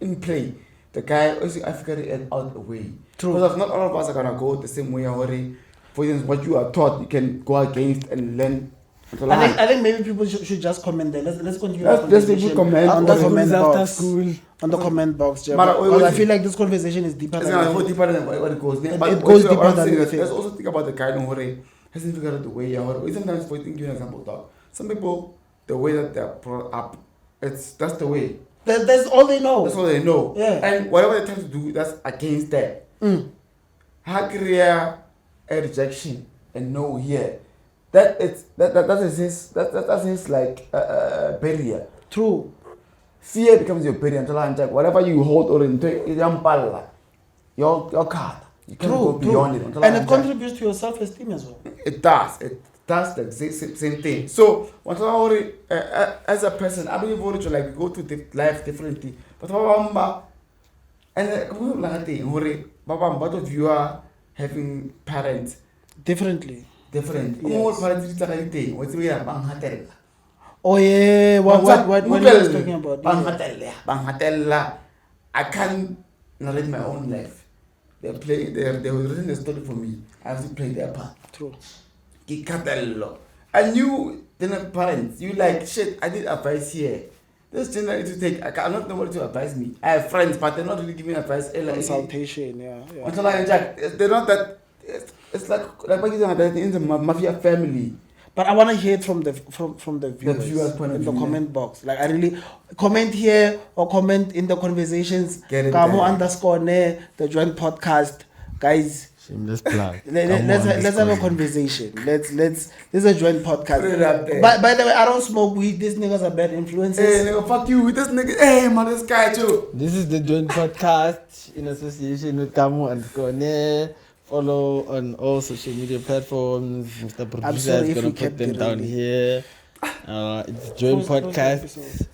in play the guy. Also, I figured it out a way. True. Because not all of us are gonna go the same way. Already, for instance, what you are taught, you can go against and learn. I think maybe people should just comment there. Let's continue. Let's the people conversation comment on the on comment after box. school. On the comment box, Jeff. Mara, Because I wait. feel like this conversation is deeper It's than gonna go that. deeper than what it goes. It But goes what deeper I'm than saying you is, think. let's also think about the guy who hasn't figured out the way. Or sometimes, for give you an example, dog. Some people, the way that they're brought up, that's the way. That's all they know. That's all they know. Yeah. And whatever they try to do, that's against that. How career a rejection and no here. That is his like barrier. True. Fear becomes your barrier until whatever you hold or into it, your card. You can't go beyond it. And it contributes to your self-esteem as well. It does. It does the same thing. So, as a person, I believe we like go to life differently. But both of you are having parents Differently. different. Yes. Oh yeah, what he was talking about. Yeah. I can't narrate my own life. They were written the story for me. I have to play their part. True. And you, then parents, you like shit. I did advice here. This generally to take. I'm not nobody to advise me. I have friends, but they're not really giving advice. Consultation, yeah. Until I Jack, they're not that. It's like what you said in the mafia family. But I want to hear it from the viewers point of in the view, comment box. Like I really comment here or comment in the conversations. Get it Gamo there. _ the Joint Podcast, guys. Shameless plug. Let's have a conversation. Let's this is a Joint Podcast. Put it up there. By the way, I don't smoke weed. These niggas are bad influences. Hey nigga, fuck you with this nigga. Hey man, this guy too. This is the Joint Podcast in association with Gomolemo. Follow on all social media platforms. Mr. Producer sorry is if gonna we put kept them it down early. here. It's Joint Close the Podcast episode.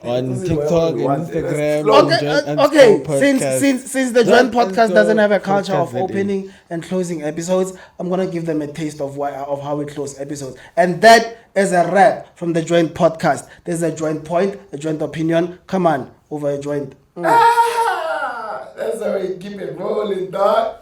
on This is TikTok what we and want. Instagram. Let's Okay, Joint Podcast. since the Joint Joint Podcast doesn't have a culture Podcast of that opening and closing episodes, I'm gonna give them a taste of how we close episodes, and that is a wrap from the Joint Podcast. There's a joint point, a joint opinion. Come on, over a joint. That's how we keep it rolling, dog.